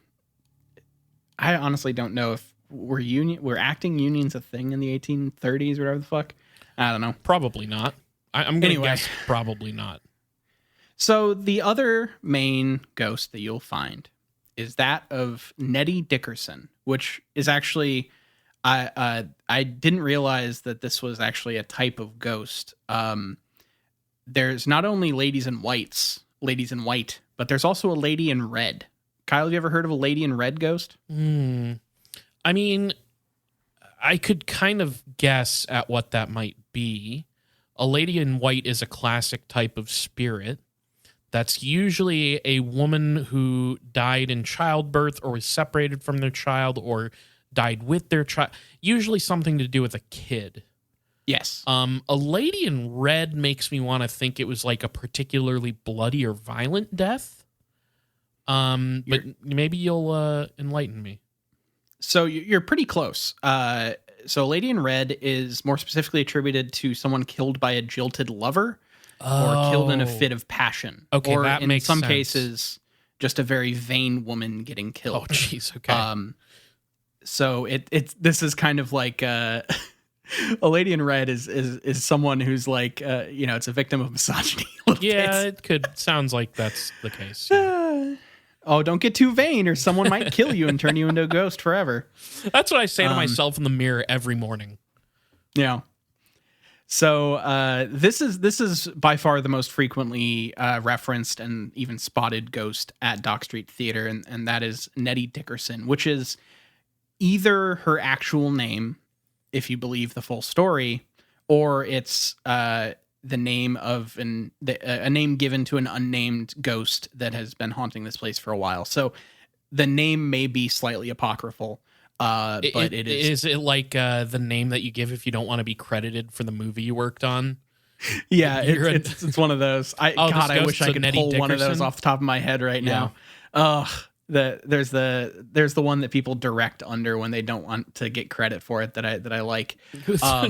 honestly don't know if were acting unions a thing in the 1830s or whatever the fuck. I don't know. Probably not. I'm going to guess probably not. So the other main ghost that you'll find is that of Nettie Dickerson, which is actually, I didn't realize that this was actually a type of ghost. There's not only ladies in white, but there's also a lady in red. Kyle, have you ever heard of a lady in red ghost? I mean, I could kind of guess at what that might be. A lady in white is a classic type of spirit. That's usually a woman who died in childbirth or was separated from their child or died with their child. Usually something to do with a kid. Yes. A lady in red makes me want to think it was like a particularly bloody or violent death. But maybe you'll enlighten me. So you're pretty close. So Lady in Red is more specifically attributed to someone killed by a jilted lover or killed in a fit of passion. Okay, or that in makes some sense. cases, just a very vain woman getting Oh, killed. jeez. Okay. So this is kind of like a Lady in Red is someone who's like it's a victim of misogyny. A little Yeah, bit. it sounds like that's the case. Yeah. Oh, don't get too vain, or someone might kill you and turn you into a ghost forever. That's what I say to myself in the mirror every morning. Yeah. So this is by far the most frequently referenced and even spotted ghost at Dock Street Theater, and that is Nettie Dickerson, which is either her actual name, if you believe the full story, or it's the name of a name given to an unnamed ghost that has been haunting this place for a while. So the name may be slightly apocryphal. But it is. Is it like the name that you give if you don't want to be credited for the movie you worked on? Yeah, it's one of those. I wish I could pull one of those off the top of my head right now. There's the one that people direct under when they don't want to get credit for it that I like.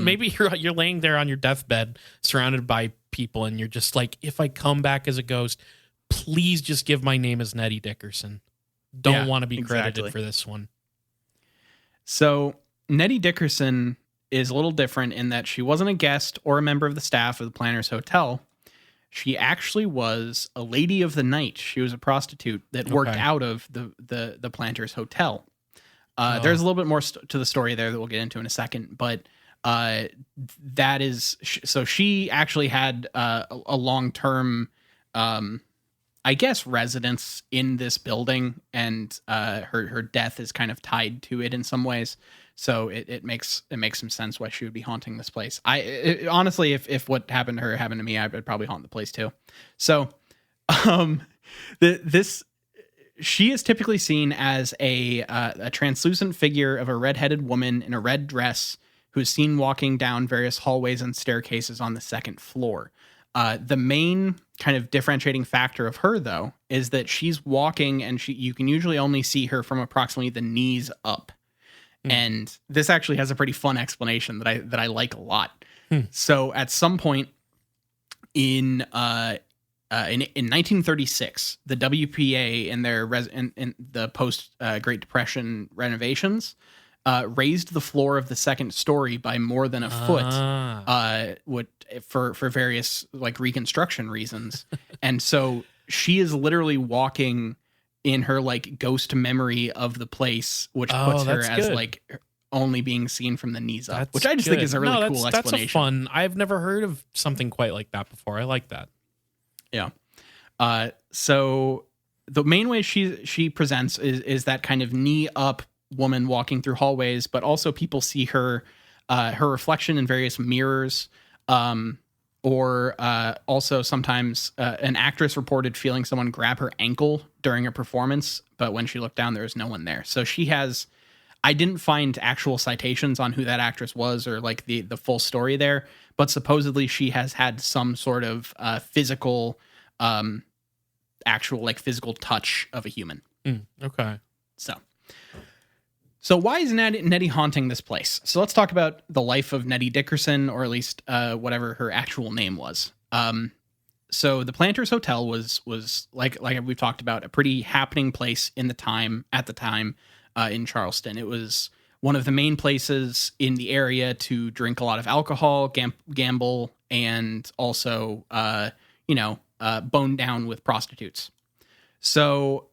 Maybe you're laying there on your deathbed surrounded by people and you're just like, if I come back as a ghost, please just give my name as Nettie Dickerson. Don't want to be credited for this one. So Nettie Dickerson is a little different in that she wasn't a guest or a member of the staff of the Planters Hotel. She actually was a lady of the night. She was a prostitute that worked out of the Planters Hotel. There's a little bit more to the story there that we'll get into in a second, but that is so she actually had a long-term I guess residence in this building, and her death is kind of tied to it in some ways. So it makes some sense why she would be haunting this place. Honestly, if what happened to her happened to me, I would probably haunt the place too. So, she is typically seen as a translucent figure of a redheaded woman in a red dress who is seen walking down various hallways and staircases on the second floor. The main kind of differentiating factor of her, though, is that she's walking and you can usually only see her from approximately the knees up. And this actually has a pretty fun explanation that I like a lot. So at some point in 1936, the WPA in their in the post Great Depression renovations raised the floor of the second story by more than a foot, for various like reconstruction reasons. And so she is literally walking in her like ghost memory of the place, which puts her as like only being seen from the knees up, which I just think is a really cool explanation. That's a fun. I've never heard of something quite like that before. I like that. Yeah. So the main way she presents is that kind of knee up woman walking through hallways, but also people see her reflection in various mirrors, or also sometimes an actress reported feeling someone grab her ankle during a performance, but when she looked down, there was no one there. So I didn't find actual citations on who that actress was or like the full story there, but supposedly she has had some sort of physical, actual like physical touch of a human. Okay. So why is Nettie haunting this place? So let's talk about the life of Nettie Dickerson, or at least whatever her actual name was. So the Planters Hotel was like we've talked about, a pretty happening place at the time in Charleston. It was one of the main places in the area to drink a lot of alcohol, gamble, and also bone down with prostitutes. So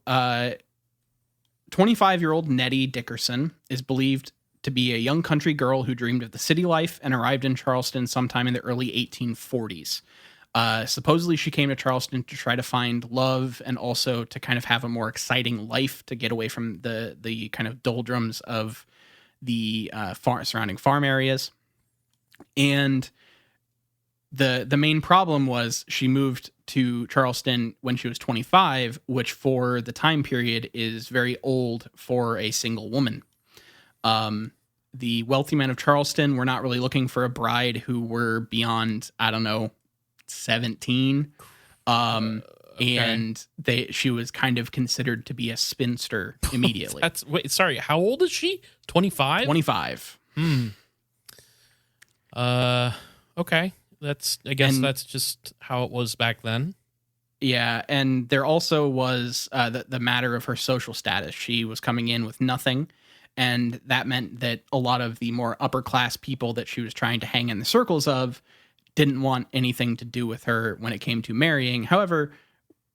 25-year-old Nettie Dickerson is believed to be a young country girl who dreamed of the city life and arrived in Charleston sometime in the early 1840s. Supposedly, she came to Charleston to try to find love and also to kind of have a more exciting life, to get away from the kind of doldrums of the surrounding farm areas. And the main problem was she moved to Charleston when she was 25, which for the time period is very old for a single woman. The wealthy men of Charleston were not really looking for a bride who were beyond, 17. and she was kind of considered to be a spinster immediately. Sorry, how old is she? 25? 25. Okay. I guess that's just how it was back then. Yeah, and there also was the matter of her social status. She was coming in with nothing, and that meant that a lot of the more upper class people that she was trying to hang in the circles of didn't want anything to do with her when it came to marrying. However,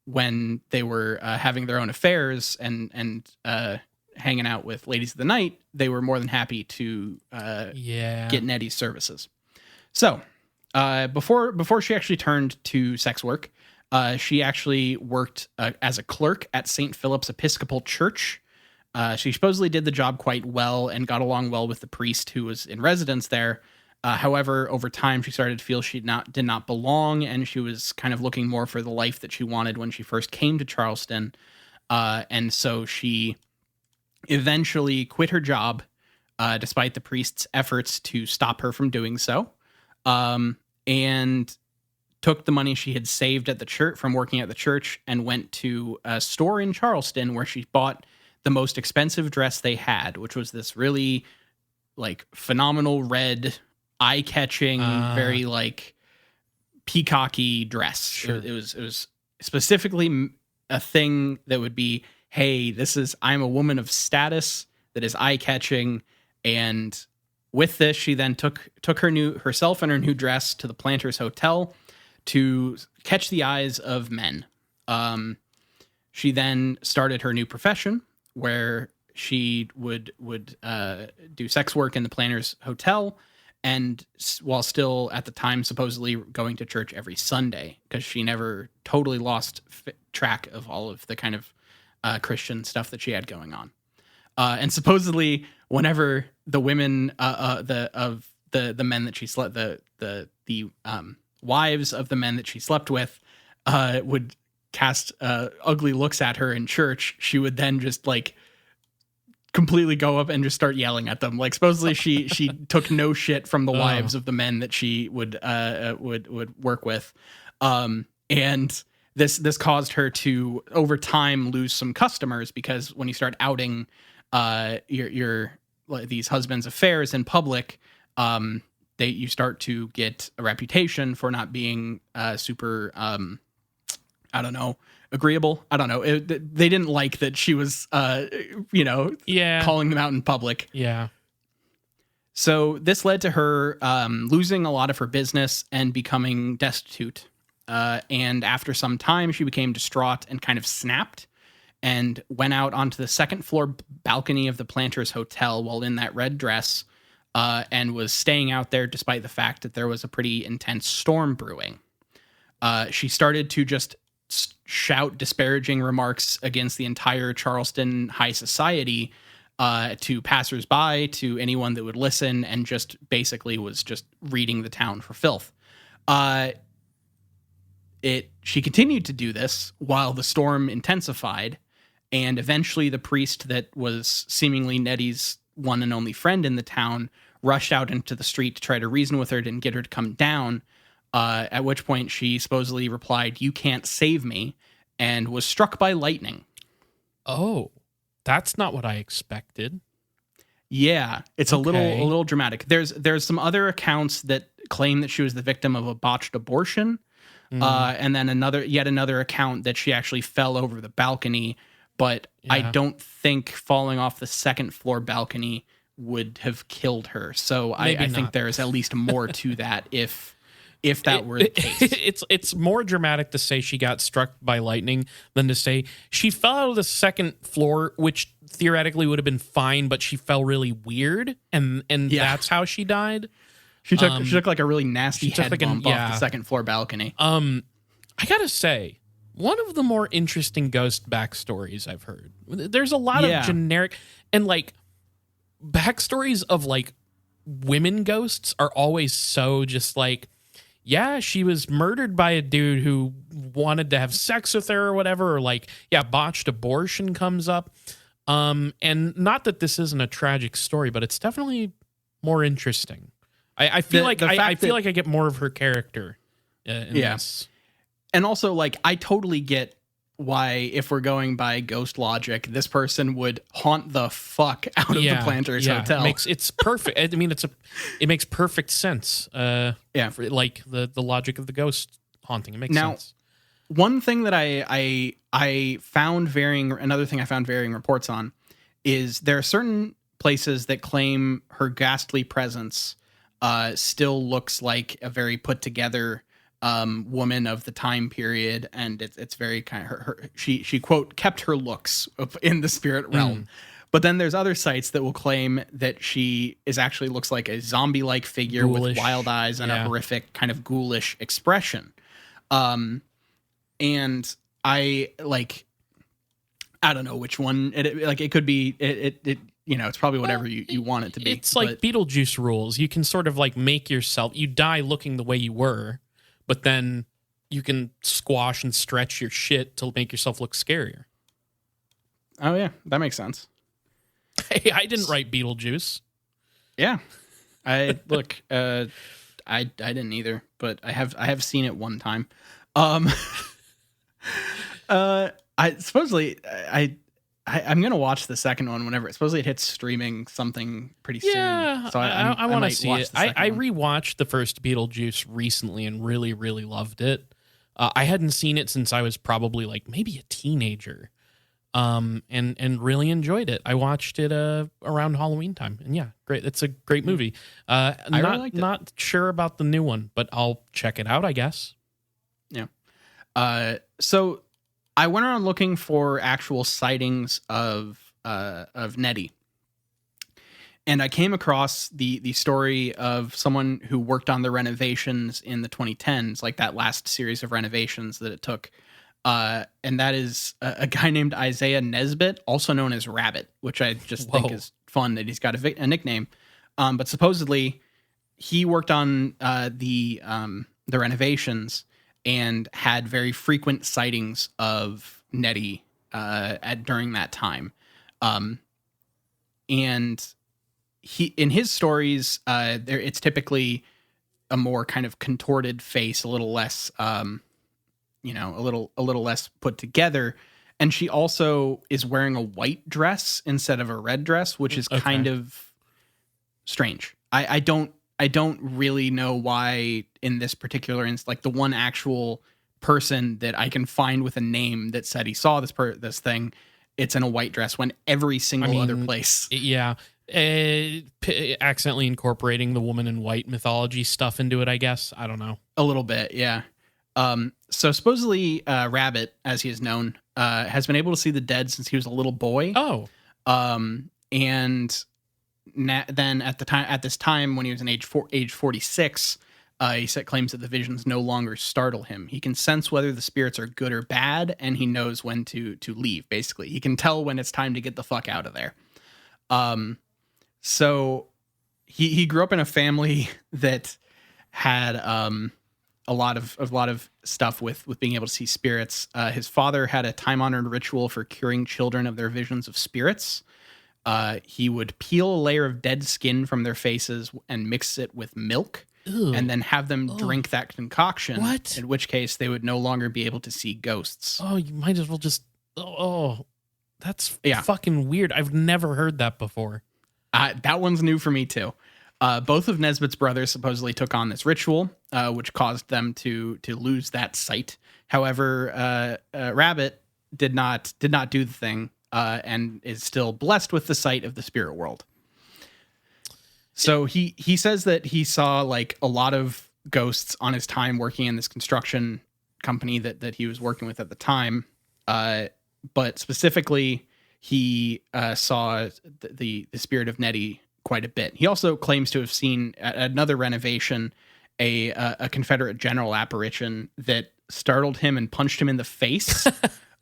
when they were having their own affairs and hanging out with ladies of the night, they were more than happy to get Nettie's services. So before she actually turned to sex work, she actually worked as a clerk at St. Philip's Episcopal Church. She supposedly did the job quite well and got along well with the priest who was in residence there. However, over time, she started to feel she did not belong, and she was kind of looking more for the life that she wanted when she first came to Charleston. And so she eventually quit her job, despite the priest's efforts to stop her from doing so, and took the money she had saved at the church from working at the church and went to a store in Charleston where she bought the most expensive dress they had, which was this really like phenomenal red, eye-catching, very like peacocky dress. Sure. It was specifically a thing that would be, hey, I'm a woman of status that is eye-catching. And with this, she then took herself and her new dress to the Planters Hotel to catch the eyes of men. She then started her new profession, where she would do sex work in the Planters Hotel, and while still at the time supposedly going to church every Sunday, because she never totally lost track of all of the kind of Christian stuff that she had going on. And supposedly, whenever the women the men that she slept, the wives of the men that she slept with would cast ugly looks at her in church, she would then just like completely go up and just start yelling at them. Like supposedly she took no shit from the wives of the men that she would work with, and this caused her to over time lose some customers, because when you start outing your these husbands' affairs in public, you start to get a reputation for not being super, agreeable. I don't know. They didn't like that she was, calling them out in public. Yeah. So this led to her losing a lot of her business and becoming destitute. And after some time, she became distraught and kind of snapped and went out onto the second floor balcony of the Planters Hotel while in that red dress, and was staying out there despite the fact that there was a pretty intense storm brewing. She started to just shout disparaging remarks against the entire Charleston high society to passersby, to anyone that would listen, and just basically was just reading the town for filth. She continued to do this while the storm intensified, and eventually the priest that was seemingly Nettie's one and only friend in the town rushed out into the street to try to reason with her and get her to come down, at which point she supposedly replied, "You can't save me," and was struck by lightning. Oh, that's not what I expected. Yeah, it's Okay. a little dramatic. There's some other accounts that claim that she was the victim of a botched abortion, and then yet another account that she actually fell over the balcony. But Yeah. I don't think falling off the second floor balcony would have killed her. So I think not. there's at least more to that if that were the case. It's more dramatic to say she got struck by lightning than to say she fell out of the second floor, which theoretically would have been fine, but she fell really weird, and that's how she died. She took like a really nasty head bump off the second floor balcony. I gotta say, one of the more interesting ghost backstories I've heard. There's a lot of generic and like backstories of like women ghosts are always so just like, yeah, she was murdered by a dude who wanted to have sex with her or whatever, or like, yeah, botched abortion comes up. And not that this isn't a tragic story, but it's definitely more interesting. I feel like I get more of her character in this. And also, like, I totally get why, if we're going by ghost logic, this person would haunt the fuck out of the Planters Hotel. It's perfect. I mean, it makes perfect sense. For, like, the logic of the ghost haunting. It makes sense. One thing that I found another thing I found varying reports on is there are certain places that claim her ghastly presence still looks like a very put together woman of the time period, and it's very kind of she quote kept her looks in the spirit realm. But then there's other sites that will claim that she actually looks like a zombie like figure with wild eyes and a horrific kind of ghoulish expression. And I don't know which one it could be. It's probably whatever you want it to be. It's like Beetlejuice rules. You can sort of like make yourself, you die looking the way you were, but then you can squash and stretch your shit to make yourself look scarier. Oh yeah, that makes sense. Hey, I didn't write Beetlejuice. Yeah, I didn't either, but I have seen it one time. I'm gonna watch the second one whenever supposedly it hits streaming something pretty soon. So I want to see it. I rewatched the first Beetlejuice recently and really, really loved it. I hadn't seen it since I was probably like maybe a teenager, and really enjoyed it. I watched it around Halloween time, and yeah, great. It's a great movie. I really liked it. Not sure about the new one, but I'll check it out, I guess. Yeah. So I went around looking for actual sightings of Nettie, and I came across the story of someone who worked on the renovations in the 2010s, like that last series of renovations that it took. And that is a guy named Isaiah Nesbitt, also known as Rabbit, which I just think is fun that he's got a nickname. But supposedly he worked on the renovations and had very frequent sightings of Nettie during that time. And he, in his stories, it's typically a more kind of contorted face, a little less, a little less put together. And she also is wearing a white dress instead of a red dress, which is kind of strange. I don't really know why in this particular instance, like the one actual person that I can find with a name that said he saw this thing, it's in a white dress when every single other place. Yeah. Accidentally incorporating the woman in white mythology stuff into it, I guess. I don't know. A little bit. Yeah. So supposedly Rabbit, as he is known, has been able to see the dead since he was a little boy. Oh. And then at this time when he was age 46, he claims that the visions no longer startle him. He can sense whether the spirits are good or bad, and he knows when to leave. Basically, he can tell when it's time to get the fuck out of there. So he grew up in a family that had a lot of stuff with being able to see spirits. His father had a time-honored ritual for curing children of their visions of spirits. He would peel a layer of dead skin from their faces and mix it with milk. Ew. And then have them drink that concoction. What? In which case they would no longer be able to see ghosts. Oh, you might as well just... that's fucking weird. I've never heard that before. That one's new for me too. Both of Nesbitt's brothers supposedly took on this ritual, which caused them to lose that sight. However, Rabbit did not do the thing, and is still blessed with the sight of the spirit world. So he says that he saw like a lot of ghosts on his time working in this construction company that he was working with at the time. But specifically, he saw the spirit of Nettie quite a bit. He also claims to have seen at another renovation a Confederate general apparition that startled him and punched him in the face.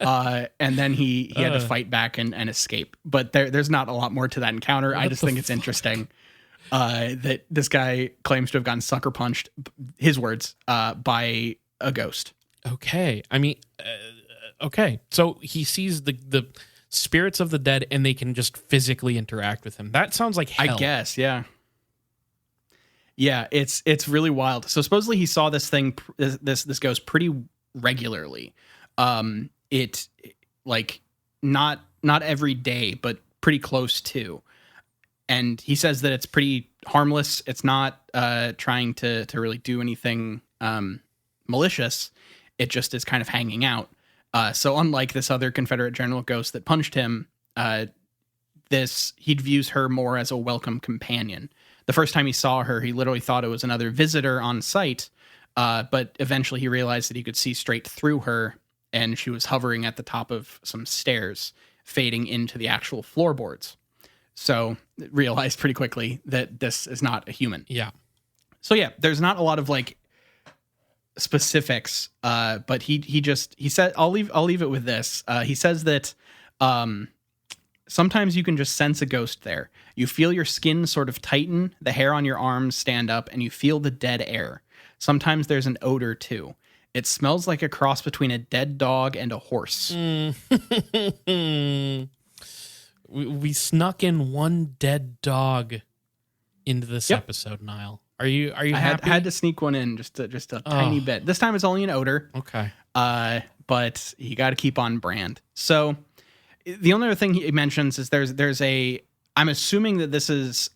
And then he had to fight back and escape. But there's not a lot more to that encounter. I just think it's interesting that this guy claims to have gotten sucker punched, his words, by a ghost. Okay. I mean, okay. So he sees the spirits of the dead and they can just physically interact with him. That sounds like hell. I guess, yeah. Yeah, it's really wild. So supposedly he saw this thing, this ghost pretty regularly. It like not every day, but pretty close to. And he says that it's pretty harmless. It's not trying to really do anything malicious. It just is kind of hanging out. So unlike this other Confederate general ghost that punched him, he views her more as a welcome companion. The first time he saw her, he literally thought it was another visitor on site, but eventually he realized that he could see straight through her, and she was hovering at the top of some stairs, fading into the actual floorboards. So realized pretty quickly that this is not a human. Yeah. So yeah, there's not a lot of like specifics, but he said, I'll leave it with this. He says that sometimes you can just sense a ghost there. You feel your skin sort of tighten, the hair on your arms stand up, and you feel the dead air. Sometimes there's an odor too. It smells like a cross between a dead dog and a horse. We snuck in one dead dog into this episode, Nile. Are you happy? I had to sneak one in just a tiny bit. This time it's only an odor. Okay. But you got to keep on brand. So the only other thing he mentions is there's a, I'm assuming that this is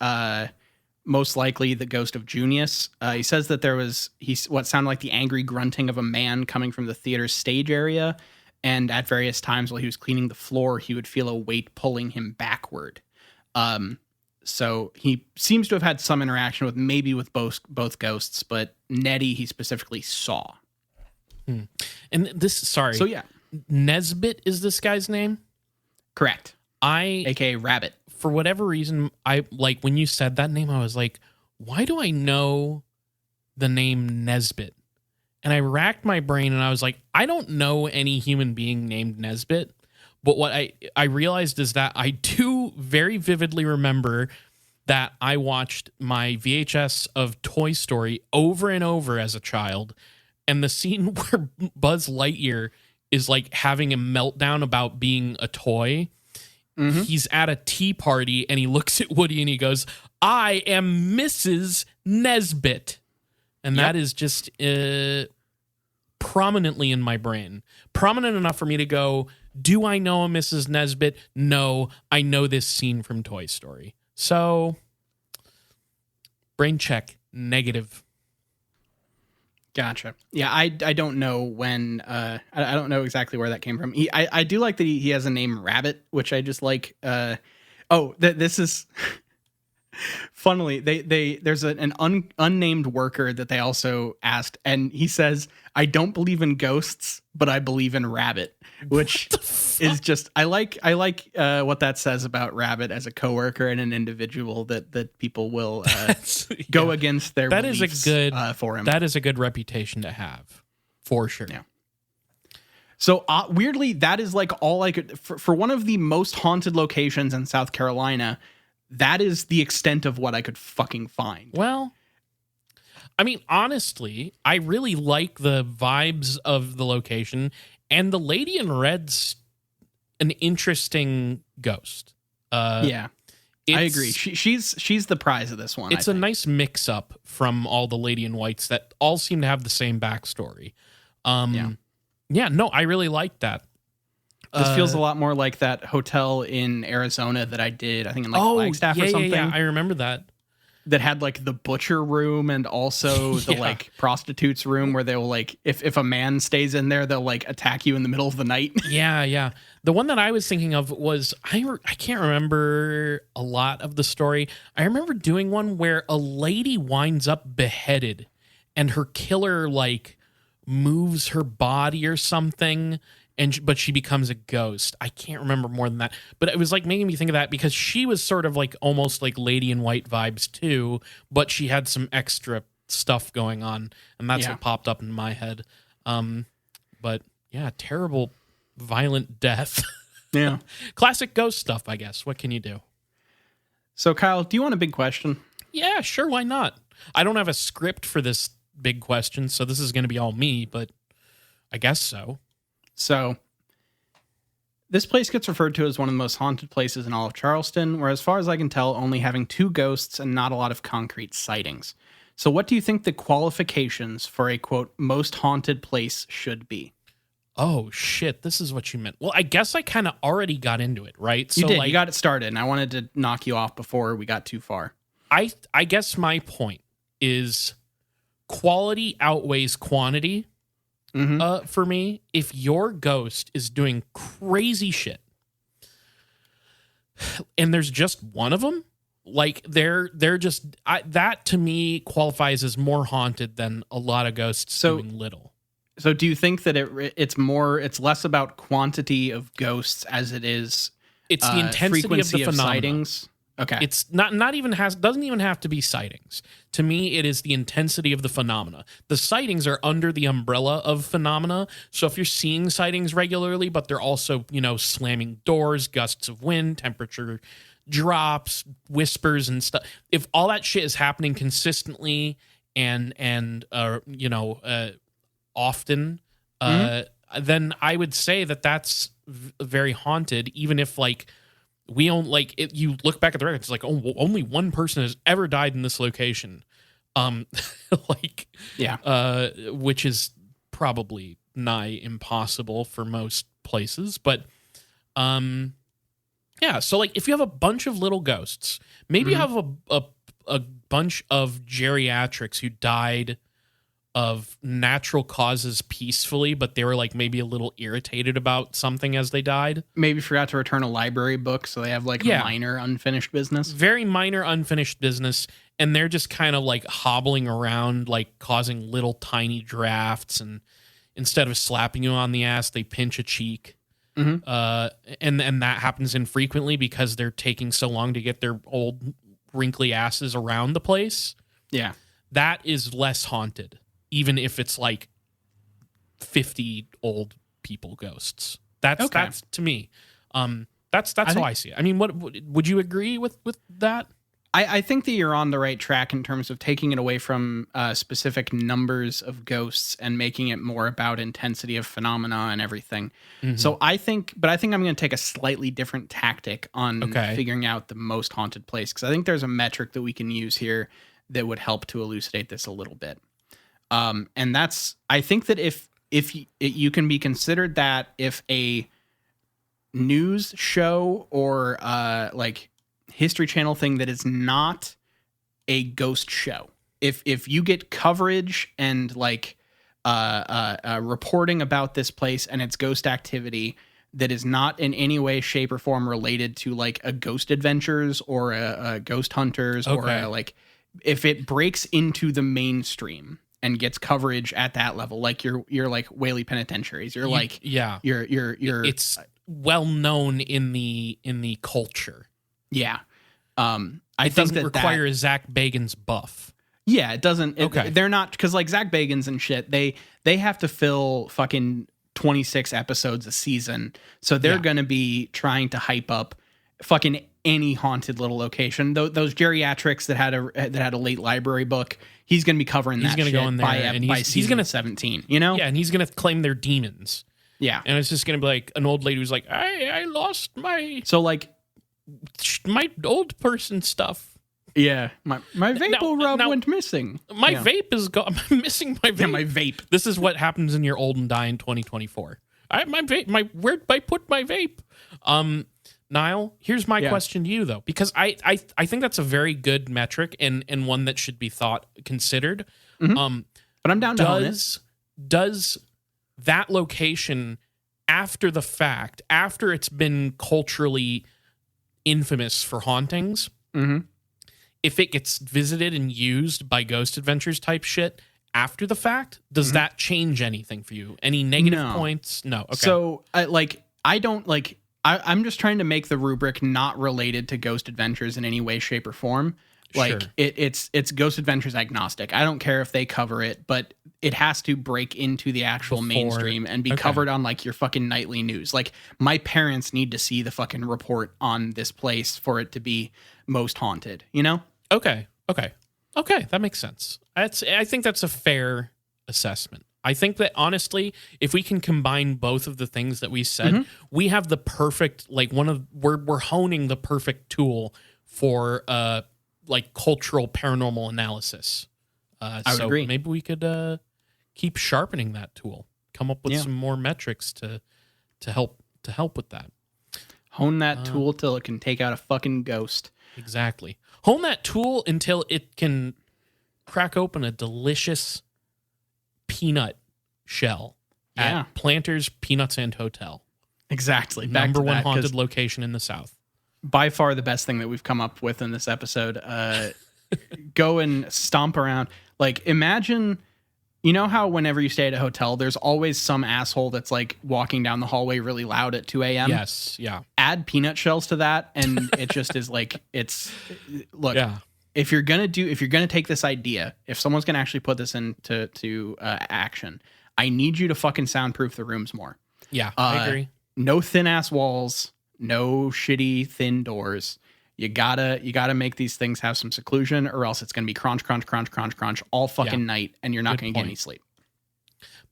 most likely the ghost of Junius. He says that there was what sounded like the angry grunting of a man coming from the theater's stage area. And at various times while he was cleaning the floor, he would feel a weight pulling him backward. So he seems to have had some interaction with both ghosts, but Nettie he specifically saw. And this, sorry. So yeah. Nesbit is this guy's name? Correct. AKA Rabbit. For whatever reason, I like when you said that name, I was like, why do I know the name Nesbit? And I racked my brain and I was like, I don't know any human being named Nesbit. But what I realized is that I do very vividly remember that I watched my VHS of Toy Story over and over as a child. And the scene where Buzz Lightyear is like having a meltdown about being a toy. Mm-hmm. He's at a tea party and he looks at Woody and he goes, I am Mrs. Nesbit. And that is just prominently in my brain. Prominent enough for me to go, do I know a Mrs. Nesbit? No, I know this scene from Toy Story. So, brain check, negative. Gotcha. Yeah, I don't know when, I don't know exactly where that came from. I do like that he has a name Rabbit, which I just like. This is... Funnily, there's an unnamed worker that they also asked, and he says, "I don't believe in ghosts, but I believe in Rabbit," which is just I like what that says about Rabbit as a coworker and an individual that people will go against their beliefs. That is a good for him. That is a good reputation to have, for sure. Yeah. So weirdly, that is like all I could for one of the most haunted locations in South Carolina. That is the extent of what I could fucking find. Well, I mean, honestly, I really like the vibes of the location, and the Lady in Red's an interesting ghost. Yeah, I agree. She's the prize of this one. It's a nice mix up from all the Lady in Whites that all seem to have the same backstory. Yeah, no, I really like that. This feels a lot more like that hotel in Arizona that I did, I think in like Flagstaff or something. Yeah, I remember that. That had like the butcher room and also the like prostitutes room where they will like, if a man stays in there, they'll like attack you in the middle of the night. Yeah. The one that I was thinking of was, I can't remember a lot of the story. I remember doing one where a lady winds up beheaded and her killer like moves her body or something. But she becomes a ghost. I can't remember more than that. But it was like making me think of that because she was sort of like almost like Lady in White vibes too, but she had some extra stuff going on. And that's what popped up in my head. But yeah, terrible, violent death. Yeah. Classic ghost stuff, I guess. What can you do? So Kyle, do you want a big question? Yeah, sure. Why not? I don't have a script for this big question, so this is going to be all me, but I guess so. So, this place gets referred to as one of the most haunted places in all of Charleston, where as far as I can tell, only having 2 ghosts and not a lot of concrete sightings. So what do you think the qualifications for a, quote, most haunted place should be? Oh, shit. This is what you meant. Well, I guess I kind of already got into it, right? You So, did. like, You got it started, and I wanted to knock you off before we got too far. I guess my point is quality outweighs quantity. For me, if your ghost is doing crazy shit and there's just one of them, like they're just that to me qualifies as more haunted than a lot of ghosts doing little. So do you think that it's less about quantity of ghosts as it is it's the intensity frequency of the phenomena. sightings? Okay. It's doesn't even have to be sightings. To me, it is the intensity of the phenomena. The sightings are under the umbrella of phenomena. So if you're seeing sightings regularly, but they're also, slamming doors, gusts of wind, temperature drops, whispers and stuff. If all that shit is happening consistently and often, then I would say that that's very haunted, even if we don't you look back at the records, it's like, oh, only one person has ever died in this location. Which is probably nigh impossible for most places. But, yeah. So if you have a bunch of little ghosts, maybe you have a bunch of geriatrics who died of natural causes peacefully, but they were maybe a little irritated about something as they died. Maybe forgot to return a library book, so they have minor unfinished business. Very minor unfinished business, and they're just kind of hobbling around, causing little tiny drafts, and instead of slapping you on the ass, they pinch a cheek. And that happens infrequently because they're taking so long to get their old wrinkly asses around the place. Yeah. That is less haunted, even if it's 50 old people ghosts. That's to me. That's how I see it. I mean, what would you agree with that? I think that you're on the right track in terms of taking it away from specific numbers of ghosts and making it more about intensity of phenomena and everything. So I think I'm going to take a slightly different tactic on figuring out the most haunted place, because I think there's a metric that we can use here that would help to elucidate this a little bit. And that's, I think that if you can be considered that if a news show or History Channel thing that is not a ghost show, if you get coverage and reporting about this place and its ghost activity that is not in any way, shape, or form related to a Ghost Adventures or a Ghost Hunters or if it breaks into the mainstream and gets coverage at that level, you're Whaley Penitentiaries, you're it's well known in the culture. Yeah. It doesn't require Zach Bagans buff. Yeah, it doesn't. They're not, because Zach Bagans and shit, they have to fill fucking 26 episodes a season. So they're going to be trying to hype up fucking any haunted little location. Those geriatrics that had a late library book, he's going to be covering that. He's going to go in there by season 17, Yeah, and he's going to claim they're demons. Yeah. And it's just going to be an old lady who's like, I lost my... So my old person stuff. Yeah, my vapor rub went missing. My vape is gone. I'm missing my vape. Yeah, my vape. This is what happens in your old and die in 2024. My vape. Where'd I put my vape? Nile, here's my question to you though, because I think that's a very good metric and one that should be considered. But I'm down to own it. Does that location, after the fact, after it's been culturally infamous for hauntings, if it gets visited and used by Ghost Adventures type shit after the fact, does that change anything for you? Any negative points? No. Okay. So I'm just trying to make the rubric not related to Ghost Adventures in any way, shape, or form. It's Ghost Adventures agnostic. I don't care if they cover it, but it has to break into the actual mainstream and be covered on your fucking nightly news. My parents need to see the fucking report on this place for it to be most haunted, Okay. That makes sense. I think that's a fair assessment. I think that honestly, if we can combine both of the things that we said, we have the perfect, we're honing the perfect tool for cultural paranormal analysis. I would agree. Maybe we could keep sharpening that tool, come up with some more metrics to help with that. Hone that tool till it can take out a fucking ghost. Exactly. Hone that tool until it can crack open a delicious peanut shell at Planters Peanuts and Hotel. Exactly. Number one haunted location in the South. By far the best thing that we've come up with in this episode. Go and stomp around. Like, imagine, you know how whenever you stay at a hotel, there's always some asshole that's like walking down the hallway really loud at 2 a.m. Yes. Yeah. Add peanut shells to that, and it just is like, look, if you're going to take this idea, if someone's going to actually put this into action, I need you to fucking soundproof the rooms more. Yeah, I agree. No thin ass walls, no shitty thin doors. You gotta make these things have some seclusion, or else it's gonna be crunch all fucking night, and you're not gonna get any sleep.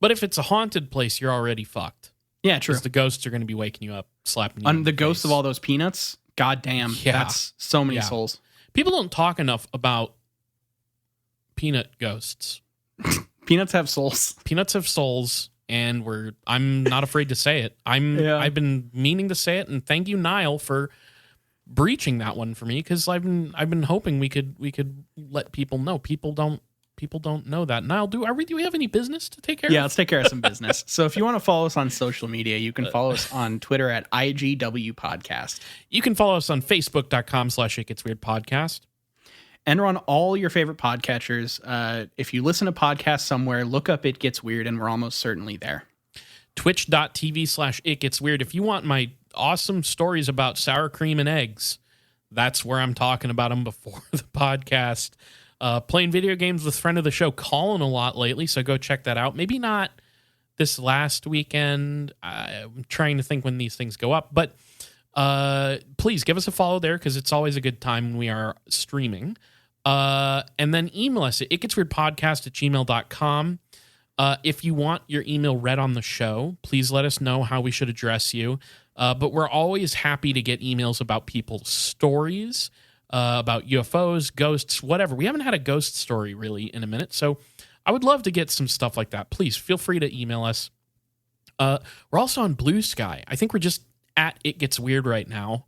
But if it's a haunted place, you're already fucked. Yeah, true. Because the ghosts are gonna be waking you up, slapping you. On the ghosts of all those peanuts, goddamn, that's so many souls. People don't talk enough about peanut ghosts. Peanuts have souls. Peanuts have souls, and I'm not afraid to say it. I've been meaning to say it, and thank you, Nile, for breaching that one for me, because I've been hoping we could let people know. People don't know that. Nile, do we have any business to take care of? Yeah, let's take care of some business. So if you want to follow us on social media, you can follow us on Twitter at IGW Podcast. You can follow us on Facebook.com/itgetsweirdpodcast. And we're on all your favorite podcatchers. If you listen to podcasts somewhere, look up It Gets Weird, and we're almost certainly there. Twitch.tv/itgetsweird. If you want my awesome stories about sour cream and eggs, that's where I'm talking about them before the podcast. Playing video games with friend of the show Colin a lot lately, so go check that out. Maybe not this last weekend. I'm trying to think when these things go up, but please give us a follow there, because it's always a good time when we are streaming. And then email us at itgetsweirdpodcast@gmail.com. If you want your email read on the show, please let us know how we should address you. But we're always happy to get emails about people's stories, about UFOs, ghosts, whatever. We haven't had a ghost story really in a minute, so I would love to get some stuff like that. Please feel free to email us. We're also on Blue Sky. I think we're just at It Gets Weird right now,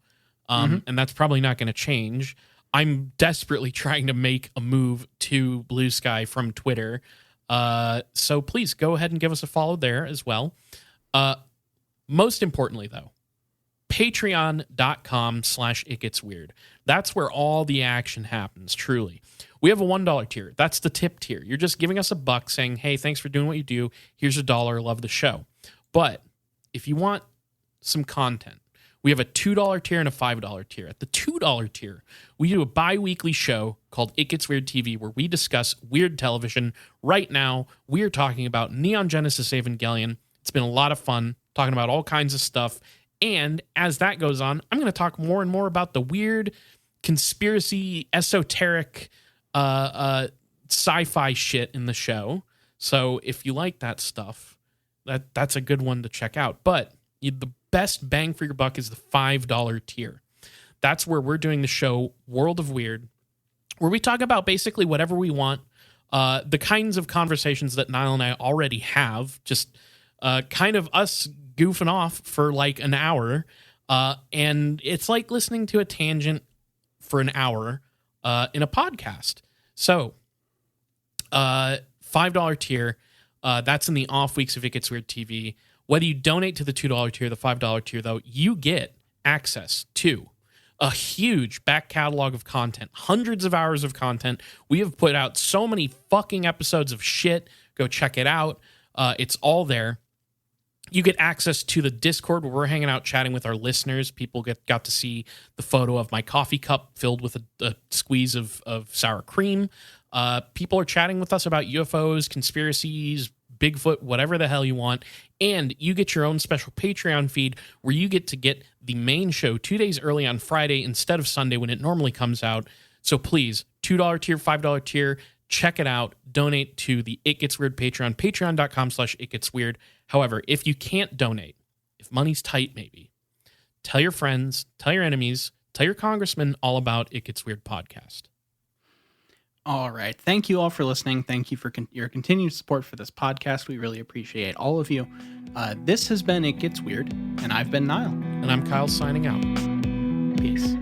and that's probably not going to change. I'm desperately trying to make a move to Blue Sky from Twitter. So please go ahead and give us a follow there as well. Most importantly, though, patreon.com/itgetsweird. That's where all the action happens, truly. We have a $1 tier. That's the tip tier. You're just giving us $1 saying, hey, thanks for doing what you do. Here's $1. Love the show. But if you want some content, we have a $2 tier and a $5 tier. At the $2 tier, we do a bi-weekly show called It Gets Weird TV, where we discuss weird television. Right now, we are talking about Neon Genesis Evangelion. It's been a lot of fun talking about all kinds of stuff. And as that goes on, I'm going to talk more and more about the weird, conspiracy, esoteric, sci-fi shit in the show. So if you like that stuff, that's a good one to check out. But the best bang for your buck is the $5 tier. That's where we're doing the show World of Weird, where we talk about basically whatever we want, the kinds of conversations that Nile and I already have, just kind of us goofing off for like an hour. And it's like listening to a tangent for an hour in a podcast. So $5 tier, that's in the off weeks of It Gets Weird TV. Whether you donate to the $2 tier, the $5 tier, though, you get access to a huge back catalog of content, hundreds of hours of content. We have put out so many fucking episodes of shit. Go check it out. It's all there. You get access to the Discord where we're hanging out chatting with our listeners. People got to see the photo of my coffee cup filled with a squeeze of sour cream. People are chatting with us about UFOs, conspiracies, Bigfoot, whatever the hell you want. And you get your own special Patreon feed where you get to get the main show 2 days early on Friday instead of Sunday when it normally comes out. So please, $2 tier, $5 tier, check it out. Donate to the It Gets Weird Patreon, patreon.com/itgetsweird. However, if you can't donate, if money's tight maybe, tell your friends, tell your enemies, tell your congressman all about It Gets Weird podcast. All right. Thank you all for listening. Thank you for your continued support for this podcast. We really appreciate all of you. This has been It Gets Weird, and I've been Nile. And I'm Kyle signing out. Peace.